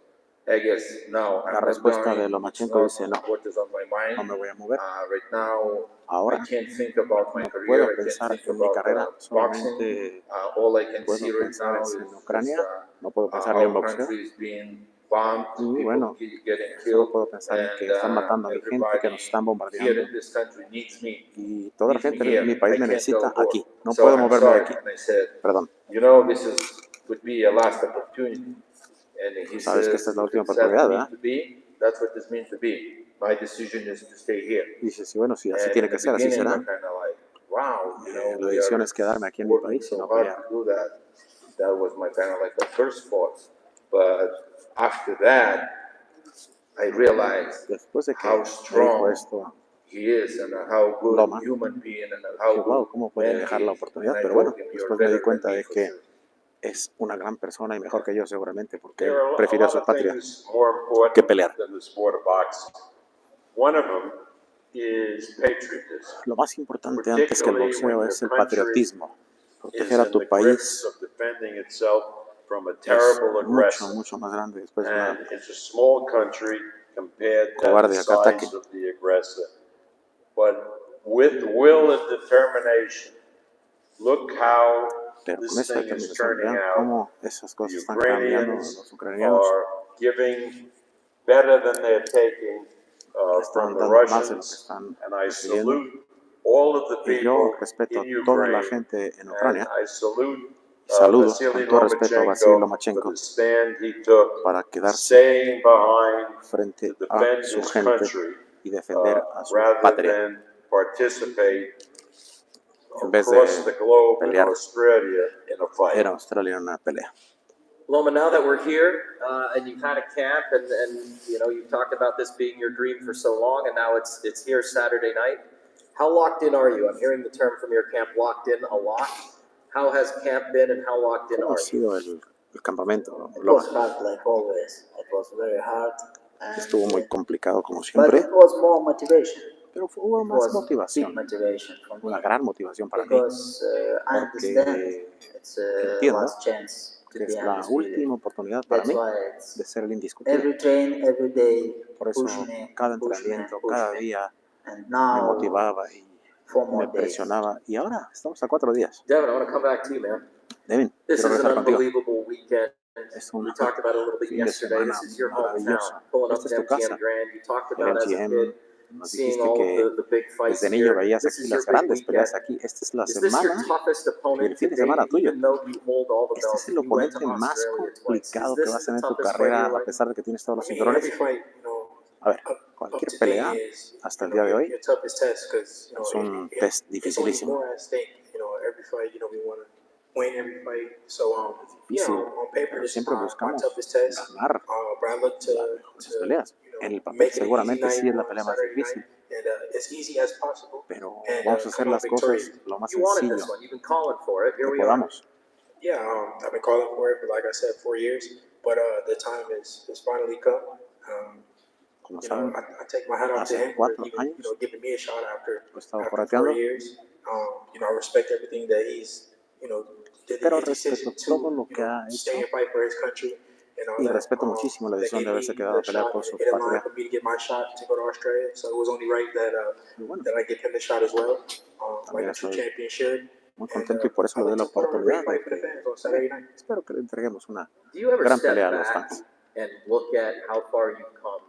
I guess, no, La I'm not respuesta de going. It's Lomachenko not dice no, what is on my no mind. me voy a mover. Right now, Ahora I can't think about my no career. puedo I can't pensar think en mi about carrera, boxing. solamente All I can see puedo right pensar now es is en Ucrania, no puedo pensar ni en our boxeo. country is being bombed, Y people bueno, getting solo killed, puedo pensar en que and están matando a mi gente, que nos están everybody bombardeando. here in this country needs me. Y toda la Needs me gente here. en mi país I me can't necesita go aquí. No So puedo I'm moverme de sorry. aquí. And I said, Perdón. you know, would be a last opportunity. And he Sabes que says, esta es la if última it's set oportunidad, for me ¿verdad? to be, that's what this means to be. My decision is to stay here. Y dice, sí, bueno, sí, así And tiene in que the ser, así beginning, será. I'm kind of like, wow, you know, La we decisión are es quedarme aquí en mi working país y so no hard pelear. to do that. That was my kind of like the first thought. But after that, I realized Después de que how me dijo strong esto he is and how good Loma, human being and dije, how wow, good ¿cómo puede man dejar he la is. oportunidad? And I Pero bueno, told him, you're después me di better than cuenta me de for que sure. es una gran persona y mejor que yo seguramente, porque There are a prefirió a lot su of patria things more que important pelear. than the sport of boxing. One of them is patriotism. Lo más importante antes que el Particularly boxeo when es your el patriotismo, is proteger a in tu the país grips of defending itself from a es terrible mucho, aggressor. mucho más grande después de una And it's a small country compared to the cobarde ataque. size of the aggressor. But with will and determination, look how Pero con this esa thing is determinación, turning vean out. cómo esas The cosas están cambiando. Ukrainians Los ucranianos are giving better than they're taking están from the dando más de lo que Russians, están and I recibiendo. salute all of the Y yo people respeto in a toda la Ukraine, gente en and Ucrania. I salute Y saludo Vasily con todo respeto a Vasily Lomachenko for Lomachenko the stand he took, para quedarse staying behind frente to a defend su his gente country y defender a su rather patria, than participate en vez across de the globe in pelear Australia in a fight. en Australia en una pelea. Loma, now that we're here and you've had a camp and you know you've talked about this being your dream for so long, and now it's here Saturday night. How locked in are you? I'm hearing the term from your camp, locked in a lot. How has camp been and how locked in ¿Cómo ha are you? sido el campamento, It Loma? was hard like always. It was very hard. And, Estuvo muy complicado como but siempre, it was more motivation. pero hubo It más was big motivación, motivation for me. una gran motivación para mí, Because I understand porque it's a entiendo last chance to que be es la undisputed. última oportunidad para That's mí why it's de ser el indiscutible. every train, every day, Por eso push me, cada push me, entrenamiento, push cada me. día And me now, motivaba y 4 me more days. presionaba. Y ahora estamos a 4 días. Devin, I want to come back to you, man. Devin, This quiero is an regresar contigo. unbelievable weekend. Es un We talked about it a little bit fin de yesterday. semana This is your hometown. maravilloso. Pulling up Esta to es tu casa. MGM Grand. You talked El about as a MGM, kid nos seeing dijiste all que of the big fights desde niño here. veías This aquí is your las big grandes weekend. peleas aquí. Esta es la Is this your semana toughest y opponent el fin to de semana date, tuyo. even though you hold all the Este belts? es el You went to oponente más Australia twice. Is complicado que this vas a the tener en tu toughest fight of carrera, your a life? pesar de que tienes todos los I mean, cinturones. every fight, you know, A ver, up cualquier to pelea date is, hasta you el know, día de hoy your toughest test because, you know, es un test it's only dificilísimo. more at stake. You know, every fight, you know, we want to win every fight. So, yeah, Difícil, on paper, pero this is siempre my buscamos toughest test. ganar But I look las to mejores peleas. you know, En el papel make it an easy seguramente sí night es la on pelea más Saturday difícil, night and as easy as possible. pero And vamos a hacer come out las cosas victorious. lo más You wanted sencillo this one. You've been calling for it. Here que we are. podamos. Yeah, I've been calling for it for, like I said, 4 years, but the time is finally come. Como You know, saben, I take my hat off to hace him for 4 even, años you know, giving me a shot after he estado 4 correteando, years. You know, I respect everything that he's, you know, did pero his decision respeto to, todo lo you que know, ha stay hecho and fight for his country and all y that. respeto muchísimo la That decisión gave de haberse me quedado a the pelear shot por su and it aligned patria. for me to get my shot to go to Australia. So it was only right that Y bueno, that I give him the shot as well, like también a true estoy champion should. muy And contento y por eso I le doy look la to put on a great oportunidad de fight for the fans on Saturday night. espero que le entreguemos una Do you ever gran step pelea a los back fans. and look at how far you've come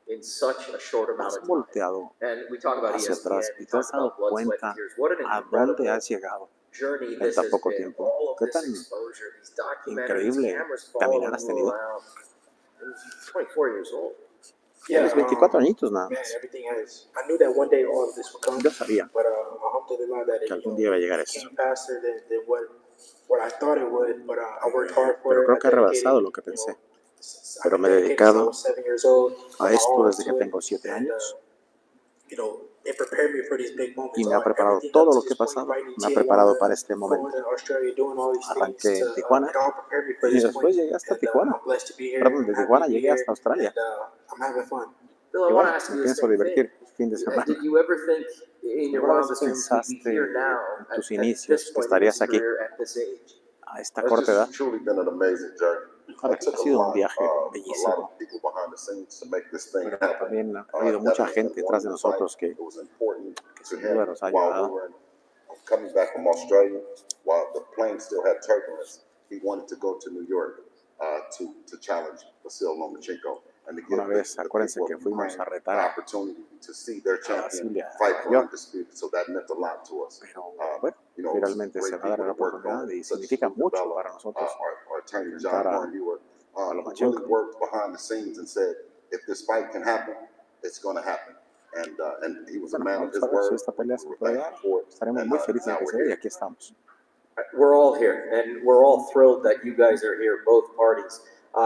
in such a short amount Has of time? volteado And we talk about hacia ESPN, atrás we y te has talk dado about blood, sweat, and cuenta tears. What an a dónde incredible has llegado journey en this tan has poco been. tiempo. All of Qué this tan exposure, these documentaries, increíble cameras caminar following has you tenido. around. And 24 years old. Tienes 24 añitos nada Man, más. everything has. I knew that one day all of this would come, Yo sabía but alhamdulillah that que it, you algún know, día iba a llegar it eso, came faster than what I thought it would. But I worked hard for pero it. creo I que ha rebasado dedicated, lo que pensé. pero me he dedicado a esto desde que tengo 7 años. Y me ha preparado todo lo que he pasado, me ha preparado para este momento. Arranqué en Tijuana y después llegué hasta Tijuana. Perdón, de Tijuana llegué hasta Australia. Y bueno, me pienso divertir el fin de semana. ¿Alguna vez pensaste en tus inicios que estarías aquí a esta corta edad? A ver, ha sido un viaje bellísimo. Pero también ha habido mucha gente detrás de nosotros que sin duda nos ha ayudado. Coming back from Australia, while the plane still had turbulence, he wanted to go to New York to challenge Vasil Lomachenko. Una vez, acuérdense que fuimos a retar a Brasilia, Nueva York, pero bueno, finalmente se va a dar la oportunidad y significa mucho para nosotros enfrentar a Lomachenko. Bueno, vamos a ver si esta pelea se puede dar. Estaremos muy felices de que se dé y aquí estamos. We're all here, and we're all thrilled that you guys are here, both parties.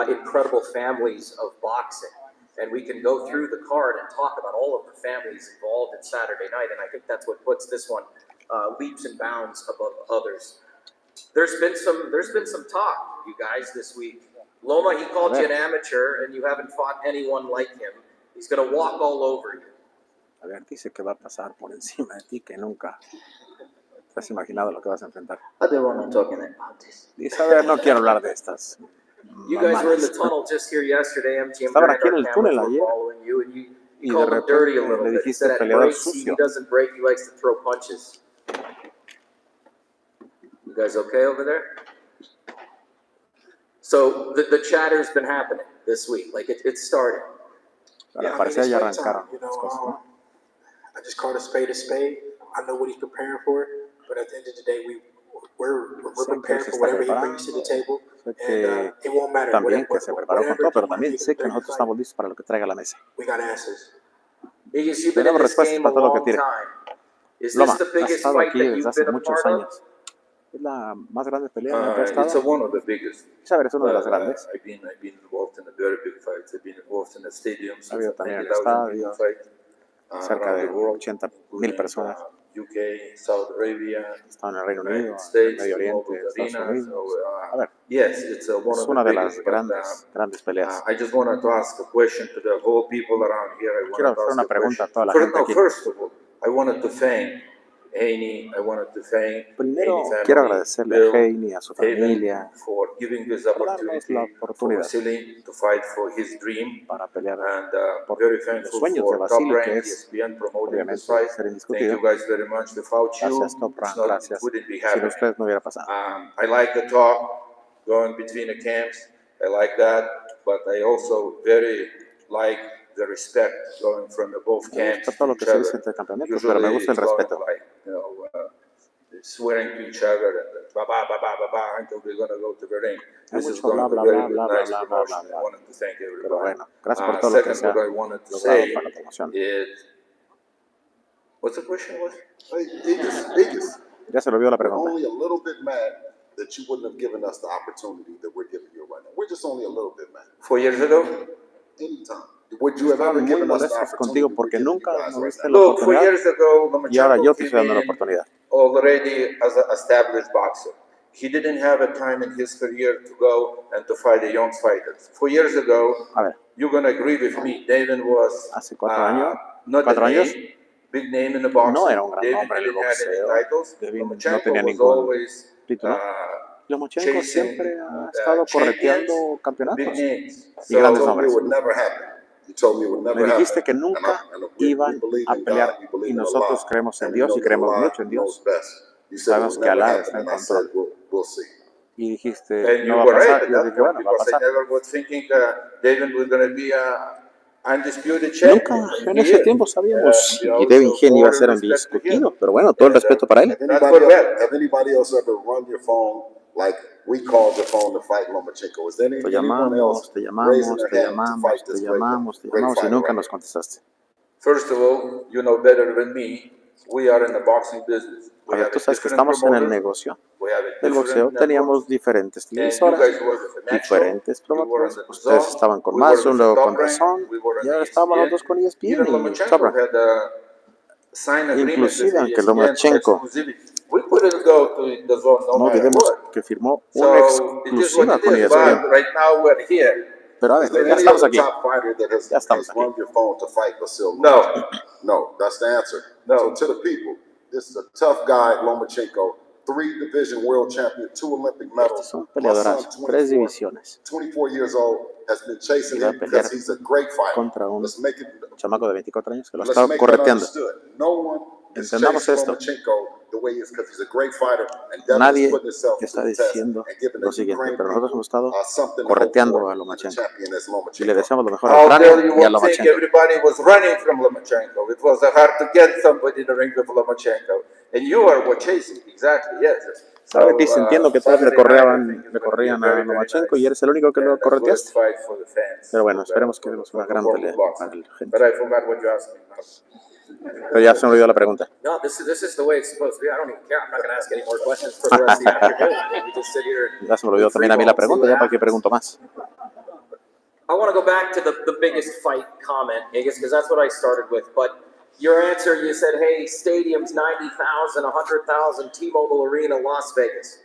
Incredible families of boxing. And we can go through the card and talk about all of the families involved in Saturday night, and I think that's what puts this one leaps and bounds above others. There's been some talk, you guys, this week. Loma, he called you an amateur, and you haven't fought anyone like him. He's going to walk all over you. A ver, dice que va a pasar por encima de ti, que nunca te has imaginado lo que vas a enfrentar. Dice, a ver, no quiero hablar de estas. You guys were in the tunnel just here yesterday. MGM Estaban aquí en el túnel ayer y de repente le dijiste peleador sucio. He doesn't break, he likes to throw punches. You guys okay over there? So the chatter's been happening this week. Like it's starting. Al parecer ya arrancaron las cosas, ¿no? I just call a spade a spade. I know what he's preparing for, but at the end of the day, we're preparing for whatever he brings to the table. And it won't matter. También que se preparó con todo, pero también sé que nosotros estamos listos para lo que traiga a la mesa. We got answers. Tenemos respuestas para todo lo que tire. Loma, has estado aquí desde hace muchos años. Es la más grande pelea en la que has estado. Saber, es una de las grandes. Ha habido también en el estadio, cerca de 80,000 personas. Están en el Reino Unido, en el Medio Oriente, Estados Unidos. A ver, es una de las grandes peleas. Quiero hacer una pregunta a toda la gente aquí. Primero, quiero agradecerle a Haney, a su familia, por darnos la oportunidad para pelear por los sueños de Vasily, que es obviamente ser indiscutido. Gracias, Top Rank, gracias. Sin ustedes no hubiera pasado. I like the talk going between the camps. I like that, but I also very like the respect going from the both Me camps. gusta todo lo que se dice entre campeonatos, pero me gusta el respeto. Swearing to each other and ba ba ba ba ba ba until we're going to go to the ring. Hay This is mucho going bla, to be bla, very bla, good, bla, nice bla, bla, promotion. bla, bla. I wanted to thank Pero everybody. bueno, gracias por todo lo que se ha Second, what I wanted to logrado say para la promoción. is, what's the question was? Ya se lo vio la We're pregunta. only a little bit mad that you wouldn't have given us the opportunity that we're giving you right now. We're just only a little bit mad. 4 years ago? Anytime. Would you have ever Estamos muy given us the molestos opportunity contigo we're porque giving you nunca guys nos right diste now? la Look, 4 oportunidad years ago, y ahora yo te Lomachenko estoy dando la came in oportunidad. already as an established boxer. He didn't have a time in his career to go and to fight the young fighters. 4 years ago, A ver, you're going to agree with me, David was hace 4 años, not a 4 años, name, big name in the boxing. no era un gran David nombre en el didn't have any boxeo. titles. David no Lomachenko tenía was ningún always título. Lomachenko siempre ha estado correteando big campeonatos names. y grandes You told me nombres. it would never happen. You told me it would Me never dijiste happen. que nunca And we iban believe a in pelear God, we believe y in nosotros Allah, creemos en and Dios y we know creemos Allah mucho en knows Dios. best. You said it Sabemos will que never Alá happen, está en and I said, control. we'll see. Y dijiste, And no you va a were right pasar. at Y yo that dije, point bueno, va a because I pasar. never was thinking David was going to be undisputed champion. Nunca en ese tiempo sabíamos si we Devin also Haney iba a all ser respect to him. indiscutido, pero bueno, todo el respeto para él. Have anybody else ever run your phone like we called your phone to fight Lomachenko? Is there Te anyone llamamos, else te llamamos, raising their te hand to llamamos, fight te this llamamos, te great llamamos y fighter nunca right nos here? contestaste. First of all, you know better than me we are in the boxing business. A ver, tú sabes que estamos en el negocio del boxeo. Teníamos diferentes televisoras, diferentes promotores. Ustedes estaban con más, luego con Razón, y ahora estábamos los dos con ESPN y Top Rank. Inclusive, aunque Lomachenko, no olvidemos que firmó una exclusiva con ESPN. Pero a ver, ya estamos aquí. Ya estamos aquí. No, that's the answer. So to the people, this is a tough guy, Lomachenko, 3 division world champion, 2 Olympic medals. Son peleadoras, 3 divisiones. 24 years old, has been chasing him because he's a great fighter. Contra un Let's make it, chamaco de 24 años que lo let's estaba make that correteando. understood. No one is Entendamos chasing esto. Lomachenko the way he is because he's a great fighter and Devin Nadie is putting himself está to the test diciendo and giving lo the siguiente, Ukraine pero nosotros hemos estado something to correteando hope a for. Lomachenko. The champion is Y Lomachenko. le deseamos lo mejor a How Ucrania dare you y a all think Lomachenko. everybody was running from Lomachenko? It was hard to get somebody in the ring with Lomachenko. And you are what chasing, exactly, yes. ¿Sabes? Dice, entiendo que todos le corrían a Lomachenko y eres el único que lo correteaste. Pero bueno, esperemos que demos una gran pelea para la gente. But I forgot what you asked me. Pero ya se me olvidó la pregunta. No, this is the way it's supposed to be. I don't even care. I'm not going to ask any more questions for the rest of the afternoon. We just sit here. Ya se me olvidó también a mí la pregunta, ya para qué pregunto más. I want to go back to the biggest fight comment, because that's what I started with. But your answer, you said, hey, stadiums, 90,000, 100,000, T-Mobile Arena, Las Vegas.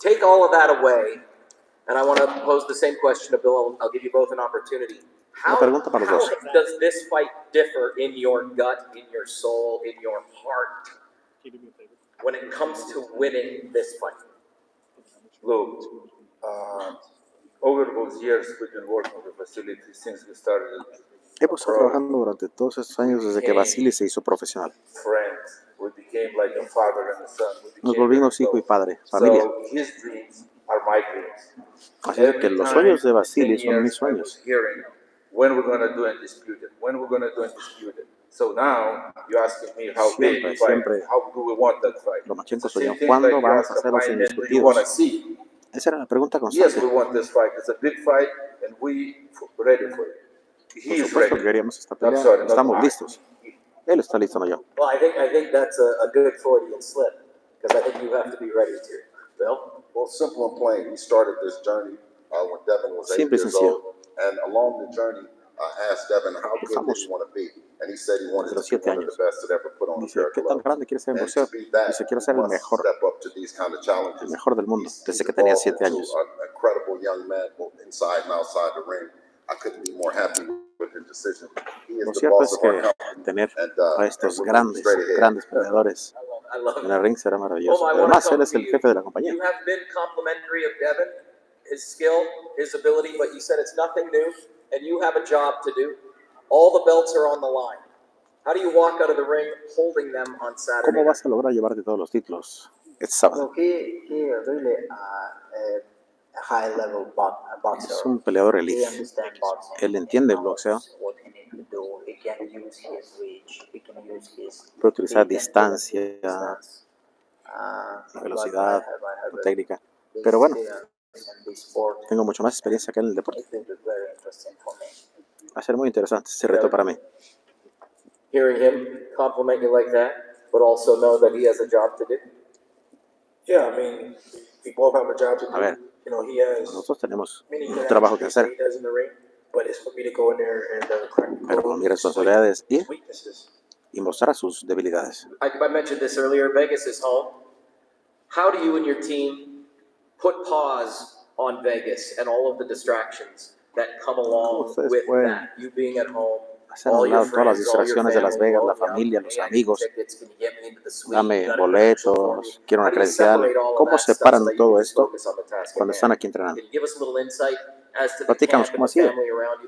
Take all of that away, and I want to pose the same question to Bill. I'll give you both an opportunity. How does this fight differ in your gut, in your soul, in your heart, when it comes to winning this fight? Look, over those years we've been working with the facility since we started. Hemos estado trabajando durante todos estos años desde que Vasily se hizo profesional. Friends, we became like a father and a son. Nos volvimos hijo y padre, familia. So his dreams are my dreams. Así que los sueños de Vasily son mis sueños. When we're going to do Undisputed, when we're going to do Undisputed. So now you're asking me how big the fight, how do we want that fight? Lomachenko soñó, ¿cuándo vamos a hacer los indiscutidos? Esa era la pregunta constante. Yes, we want this fight. It's a big fight, and we ready for it. Por supuesto que queríamos esta pelea, estamos listos. Él está listo, no yo. Well, I think that's a good Freudian slip, because I think you have to be ready to. Bill? Well, simple and plain. We started this journey when Devin was 8 Simple y years sencillo. old. And along the journey, I asked Devin how good did he want to be. And he said he wanted to be one of the best that ever put on a Dice, ¿qué tan grande quieres ser en boxeo? Dice, quiero ser el mejor del mundo, desde que tenía 7 años. Incredible young man, both inside and outside the ring. I couldn't be more happy with his decision. He is Lo the cierto boss es of our que company. tener And, a estos we're grandes peleadores en el ring será maravilloso. Además, él es el jefe de la compañía. You have been complimentary of Devin, his skill, his ability, but you said it's nothing new, and you have a job to do. All the belts are on the line. How do you walk out of the ring holding them on Saturday? ¿Cómo vas a lograr llevarte todos los títulos este sábado? He really a high level boxer. Es un peleador elite. He understands boxing. Él entiende el boxeo. What he needs to do. He can use his reach. He can use his Puede utilizar distancia, velocidad, técnica. Pero bueno, tengo mucho más experiencia que en el deporte. Va a ser muy interesante ese reto para mí. Hearing him compliment you like that, but also know that he has a job to do. Yeah, I mean, we both have a job to do. A ver, You know, he has nosotros tenemos many un good trabajo que attributes that hacer, he does in the ring, but it's for me to go in there and pero mi responsabilidad es ir weaknesses. y mostrar sus debilidades. I mentioned this earlier. Vegas is home. How do you and your team put pause on Vegas and all of the distractions that come along Ustedes with pueden that? You being at home, hacer a un lado todas las distracciones de Las Vegas, la familia, los amigos, dame boletos, quiero una credencial. ¿Cómo separan todo esto cuando están aquí entrenando? Platícanos cómo ha sido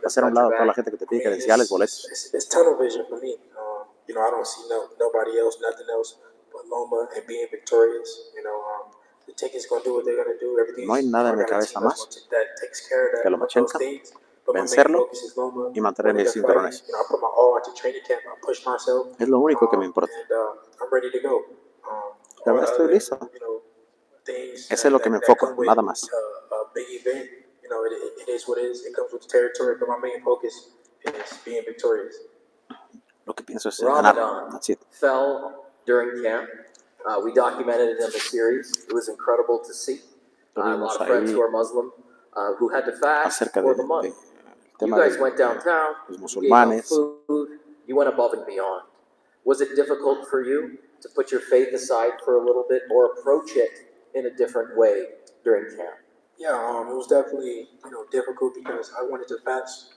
hacer a un lado a toda la gente que te pide credenciales, boletos. It's tunnel vision for me. You know, I don't see nobody else, nothing else but Loma and being victorious. You know, the ticket's going to do what they're going to do. Everything. No hay nada en mi cabeza más que Lomachenko, vencerlo y mantener mis cinturones. Es lo único que me importa. La verdad estoy listo. Eso es lo que me enfoco, nada más. Lo que pienso es ganar. That's it. Fell during camp. We documented it in the series. It was incredible to see. A lot of friends who are Muslim who had to fast for the month. You guys went downtown, you gave out food, you went above and beyond. Was it difficult for you to put your faith aside for a little bit or approach it in a different way during camp? Yeah, it was definitely difficult because I wanted to fast.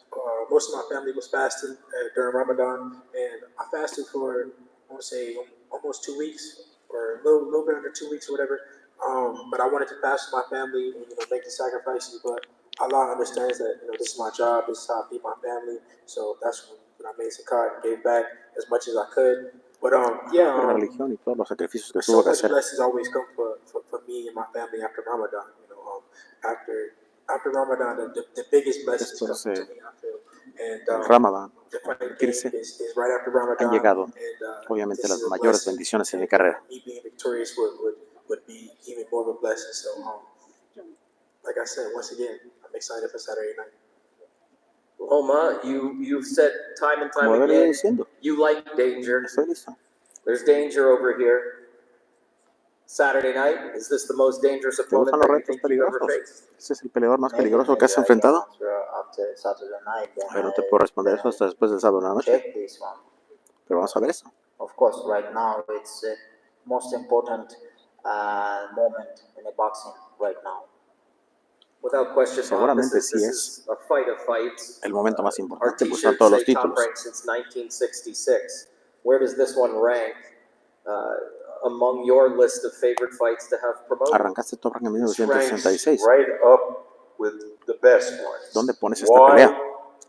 Most of my family was fasting during Ramadan, and I fasted for I want to say almost 2 weeks or a little bit under 2 weeks or whatever. But I wanted to fast with my family and make the sacrifices. But Allah understands that this is my job. This is how I feed my family. So that's when I made zakat and gave back as much as I could. But la religión y todos los sacrificios que so tuvo que much hacer. blessings always come for me and my family after Ramadan. After Ramadan, the biggest blessings come to me, I feel. And Ramadán, the funny quiere thing decir, is right after Ramadan, han llegado and obviamente this las is a mayores blessing. bendiciones en mi carrera. Me being victorious would be even more of a blessing. So, like I said, once again, I'm excited for Saturday night. Loma, you've said time and time Como venía again, diciendo, you like danger. estoy listo. There's danger over here. Saturday night, is this the most dangerous ¿Te opponent gustan los that you retos think you've ever peligrosos? faced? ¿Ese es el peleador más peligroso que has enfrentado? Pero no te puedo responder eso hasta después del sábado en la noche. Pero vamos a ver eso. Of course, right now it's the most important moment in the boxing right now. Without question, Seguramente this sí is es a fight of fights. el momento más Our importante, pues t-shirts están todos los say top títulos. rank since 1966. Where does this one rank among your list of favorite fights to have promoted? Arrancaste Top Rank en Ranks 1966. right up with the best ones. ¿Dónde pones esta Why? pelea?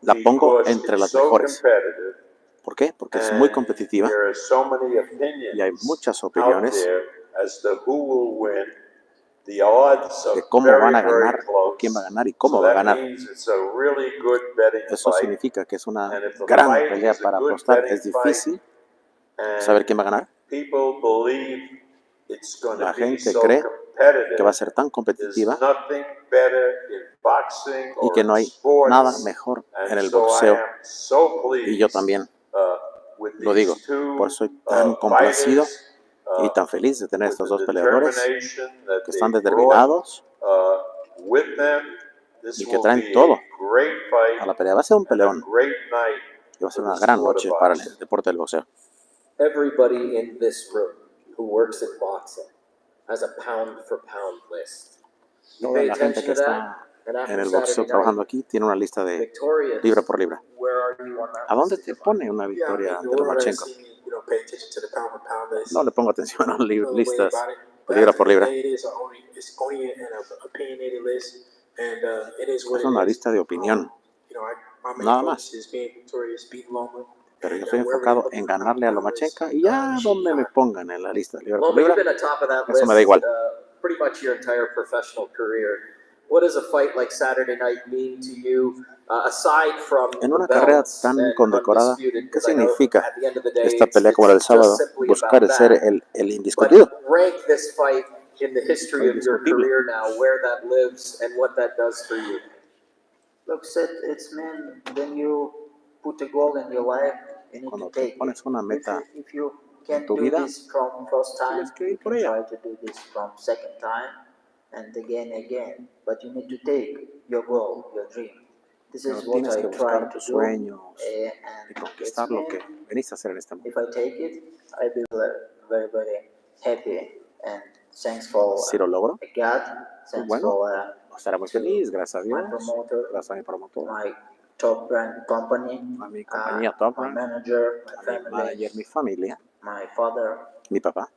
La pongo Because entre it's las so mejores. competitive, ¿Por qué? Porque es muy and competitiva there are so many opinions y hay muchas out opiniones there as to who will win. The odds de are cómo very, van a very ganar, close. quién va a ganar y cómo So va a that ganar. means it's a really good betting Eso fight. significa que es una And if the gran fight pelea is a para good apostar. betting Es difícil and saber quién va a ganar. people believe it's going La to be gente so cree competitive. que va a ser tan There's competitiva nothing better in boxing y or que no in hay sports. nada mejor And en el so I boxeo. am so pleased, Y yo también with lo digo. these two, Por eso soy tan complacido y tan feliz de tener with estos the dos peleadores determination that que están they determinados brought, with them. This y que will traen be todo a great fight a la pelea. Va a ser un and a peleón great night y va a ser for una the gran sport noche of para el boxing. deporte del boxeo. Everybody in this room who works in boxing has a pound for pound list. You Toda pay la gente attention que to that, está and en after el boxeo Saturday trabajando night, aquí tiene una lista de victorious, libra por libra. where are you on that ¿A dónde list? te pone una Yeah, victoria de we're gonna Lomachenko? see pay attention to the pound for pound list. No le pongo atención a las No way listas about it. de But libra at the por end of libra. the day, it's only an opinionated list, and it is what Es it una is. lista de opinión, My main nada focus más. is being victorious, beating Loma. Pero yo And, estoy wherever enfocado you put en me pound ganarle a for pound list, Lomachenko y ya you should donde be me high. pongan en la lista de libra por Loma, you've libra, been atop of that eso me da list igual. pretty much your entire professional career. What does a fight like Saturday night mean to you, aside from En the una carrera belts tan and condecorada, undisputed? ¿qué Because I know significa at the end of the day, esta pelea como la del it's sábado? just simply Buscar about el ser that. el indiscutido. But rank this fight in the history of your Indiscutible. career now, where that lives and what that does for you. Look, Seth, it's mean when you put a goal in your life, you need Cuando to te take it. pones una meta If you en can tu do vida, this from first time, tienes que you ir por can ella. try to do this from second time and again. But you need to take your goal, your dream. This Pero is what tienes I que try buscar to tus do. sueños y And conquistar it's lo que mean, veniste a hacer en este mundo. if I take it, I'll be very, very happy. And thanks for Si lo logro, God, thanks bueno, for estaré muy feliz, gracias a my Dios, promoter, gracias a mi promotor, my top brand company, a mi compañía Top my Rank, manager, my a mi family, manager, mi familia, my father, mi papá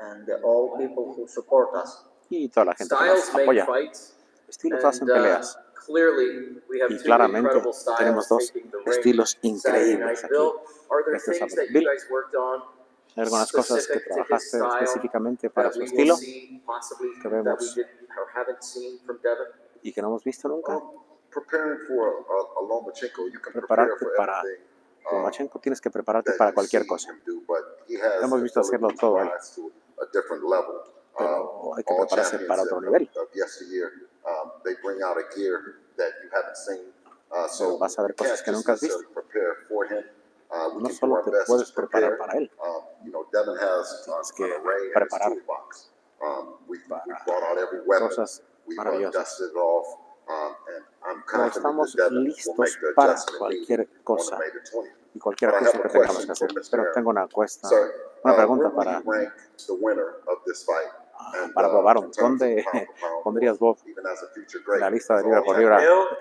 and all people who support us. y toda la gente que Styles nos make apoya. fights, Estilos hacen and peleas clearly we have y two claramente incredible styles tenemos dos taking the ring estilos Saturday increíbles night. aquí. Bill, are there Este things sábado. that you Bill, guys worked on hay algunas cosas que specific to his trabajaste style específicamente para that su we will estilo see possibly que that we vemos didn't or haven't seen from Devin? y que no hemos visto nunca. Preparing for a Lomachenko, you can prepare Prepararte for para everything. Lomachenko tienes que prepararte That para you cualquier see cosa. him do, but he has Hemos the visto hacerlo ability to todo él, rise to a different level. pero hay que All prepararse para champions otro nivel. of yesteryear, they bring out a gear that you haven't seen. So Vas a ver you can't cosas que just nunca has visto. necessarily prepare for him. We No can do solo our te best puedes to preparar prepare, para él, You know, Devin has an array in his toolbox. We brought out every weapon. We dusted it off. And I'm confident that Devin will make the adjustment needed on the May the 20th. Y cualquier ajuste que tengamos que hacer. Pero tengo una pregunta para Bob. ¿Dónde pondrías, Bob, en la lista de libra por libra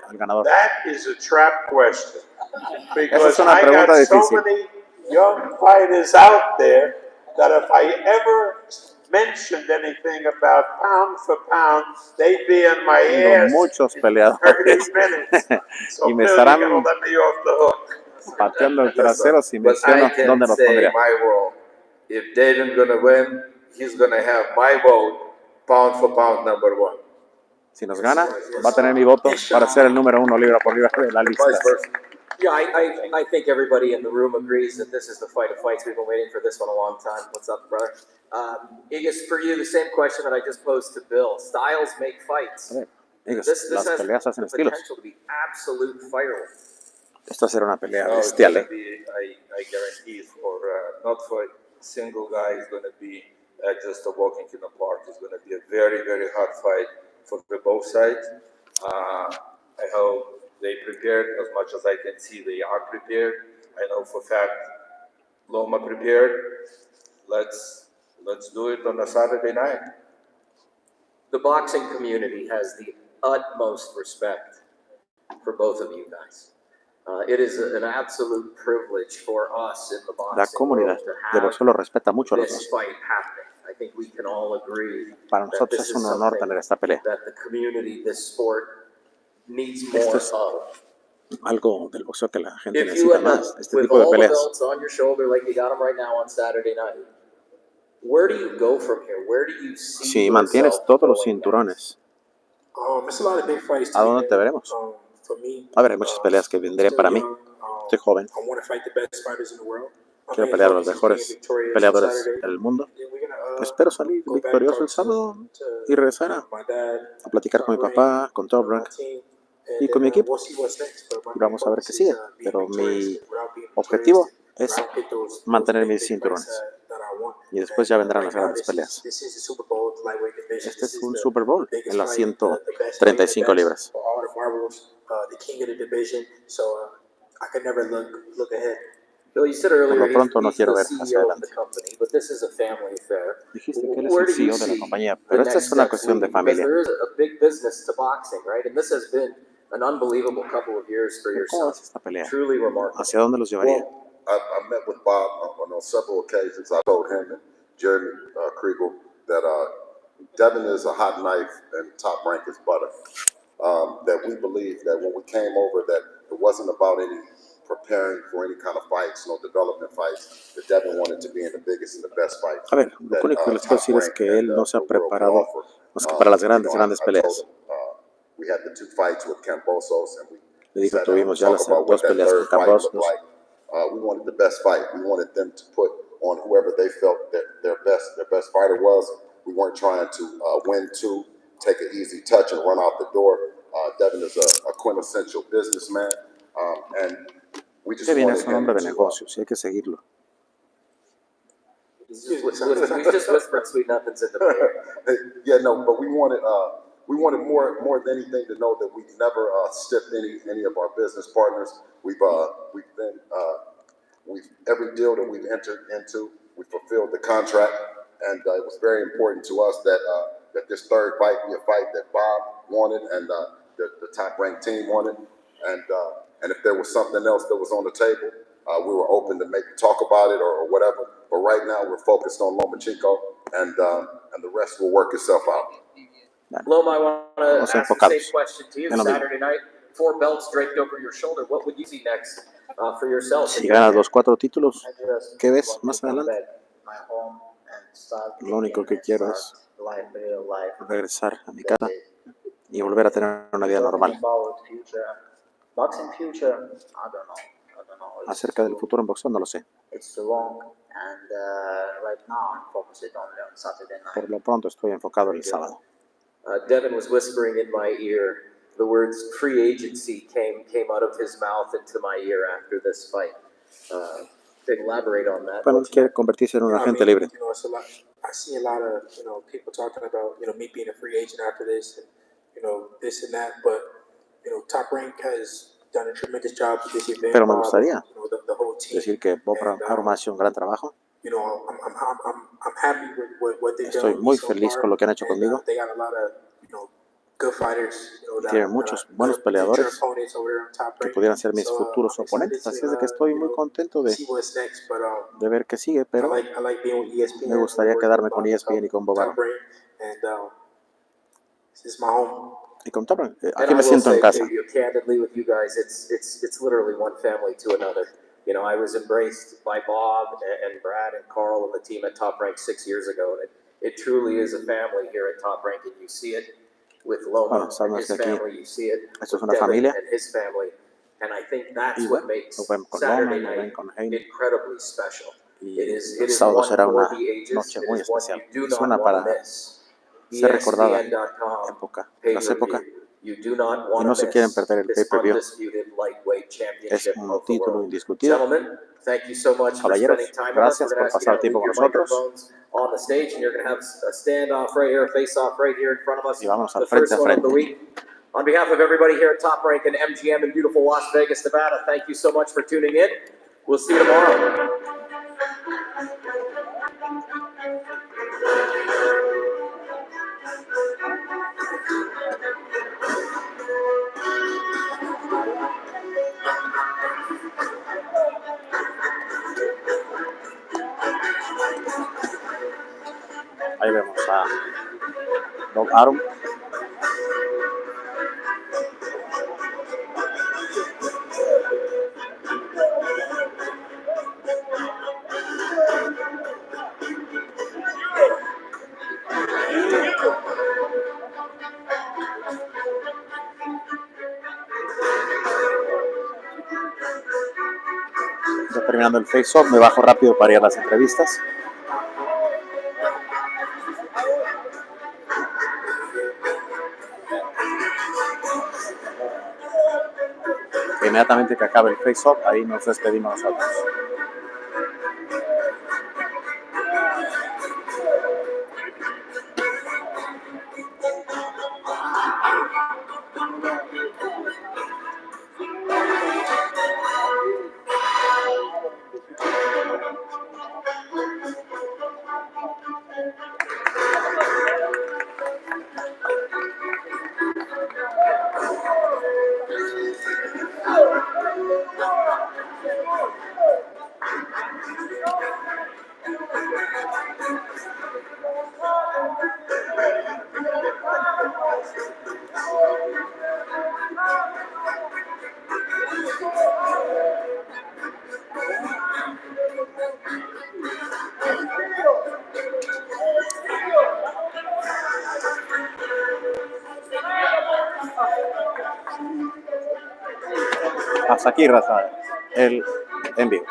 al ganador? That is a trap question. Esa es Because una I pregunta got so difícil. many young fighters out there that if I ever mentioned anything about pound for pound, they'd be in my Tengo ass muchos in 30 peleadores minutes. So y me Bill, estarán you're gonna let me off the hook. pateando el trasero si But I menciono can dónde los say pondría. my role. If David's gonna win, he's gonna have my vote, pound for pound, number one. Si nos gana, va a tener mi voto para ser el número 1 libra por libra de la lista. Yeah, I think everybody in the room agrees that this is the fight of fights. We've been waiting for this one a long time. What's up, brother? Igas, for you, the same question that I just posed to Bill. Styles make fights. Igas, This las has peleas hacen the estilos. potential to be absolute fireworks. Esto será una pelea No, it's bestial, gonna be, I guarantee for not for a single guy, it's going to be just a walking in the park. It's going to be a very, very hard fight for the both sides. I hope they prepared as much as I can see. They are prepared. I know for a fact Loma prepared. Let's do it on a Saturday night. The boxing community has the utmost respect for both of you guys. It is an absolute privilege for us in the La boxing comunidad world to de have boxeo lo respeta mucho a los this dos. fight happening. I think we can all agree Para that nosotros this es is un honor something tener esta pelea. that the community, this sport, needs Esto more es of. algo del boxeo que la gente If you necesita end up más, este with tipo de all the peleas. belts on your shoulder like you got them right now on Saturday night, where do you go from here? Where do you see Si mantienes yourself todos los going cinturones, It's a lot of big fights ¿a dónde te veremos? For me, A ver, hay muchas peleas que vendré para mí. Estoy joven. I want to fight the best fighters in the world. Quiero pelear a los mejores peleadores del mundo. Espero salir victorioso el sábado y regresar a platicar con mi papá, con Top Rank y con mi equipo. Y vamos a ver qué sigue. Pero mi objetivo es mantener mis cinturones. Y después ya vendrán las grandes peleas. Este es un Super Bowl en las 135 libras. Bill, you said earlier Por lo pronto no he's quiero the ver hacia CEO of adelante. the company, but this is a family affair. Dijiste que él es Where el do you CEO de la see compañía, the pero esta next es una steps cuestión de leading? Because familia. there is a big business to boxing, right? And this has been an unbelievable couple of years for your ¿Cómo son. es esta pelea? Truly remarkable. ¿Hacia dónde los llevaría? I met with Bob on several occasions. I told him and Jeremy Kriegel that Devin is a hot knife and Top Rank is butter. That we believe that when we came over that it wasn't about any preparing for any kind of fights, no development fights, that Devin wanted to be in the biggest and the best fight. A ver, lo único que les puedo decir es que él no se ha preparado más que para las grandes peleas. We had the two fights with Cambosos and Le dijo, tuvimos ya las dos peleas con Cambosos. We wanted the best fight. We wanted them to put on whoever they felt that their best fighter was. We weren't trying to win two, take an easy touch and run out the door. Devin is a quintessential businessman, and we just Devin wanted es un hombre de him to. negocios y hay que seguirlo. We just whispered sweet nothings in the ear. Yeah, no, but we wanted more than anything to know that we've never stiffed any of our business partners. We've every deal that we've entered into, we fulfilled the contract, and it was very important to us that this third fight be a fight that Bob wanted and the top-ranked team wanted, and if there was something else that was on the table, we were open to maybe talk about it or whatever. But right now, we're focused on Lomachenko, and the rest will work itself out. Loma, I want to ask the same question to you. En lo mismo. Saturday night, 4 belts draped over your shoulder. What would you see next for yourself? Si ganas los 4 títulos, ¿qué ves más adelante? Lo único que quiero es regresar a mi casa y volver a tener una vida normal. Acerca del futuro en boxeo no lo sé. Por lo pronto estoy enfocado en el sábado. Devin was whispering in my ear. The words free agency came out of his mouth into my ear after this fight. elaborate on that. Bueno, él quiere convertirse en un agente libre. You know, it's a lot. I see a lot of people talking about me being a free agent after this, and this and that. But Top Rank has done a tremendous job with this event. Pero me gustaría the whole team. decir que Bob Arum ha hecho un gran trabajo. I'm happy with what they've done. Estoy muy feliz con lo que han hecho conmigo. They got a lot of good fighters. Tienen muchos buenos peleadores que pudieran ser mis futuros oponentes. Así es de que estoy muy contento de ver qué sigue, pero me gustaría quedarme con ESPN y con Bob Arum. Y con Top Rank. Aquí me siento en casa. Candidly with you guys, it's literally one family to another. I was embraced by Bob and Brad and Carl and the team at Top Rank 6 years ago, and it truly is a family here at Top Rank, and you see it with Loma and his family, you see it with Devin and his family, and I think that's what makes Saturday night incredibly special. It is one for the ages. It is one you do not want to miss. Ser recordada tras época, y no se quieren perder el pay-per-view. Es un título indiscutible. Caballeros, gracias por pasar tiempo con nosotros. Y vamos al frente a frente. On behalf of everybody here at Top Rank and MGM in beautiful Las Vegas, Nevada, thank you so much for tuning in. We'll see you tomorrow. Ahí vemos a Bob Arum. Ya terminando el face-off, me bajo rápido para ir a las entrevistas. Inmediatamente que acabe el face-off, ahí nos despedimos nosotros. Hasta aquí, raza, el en vivo.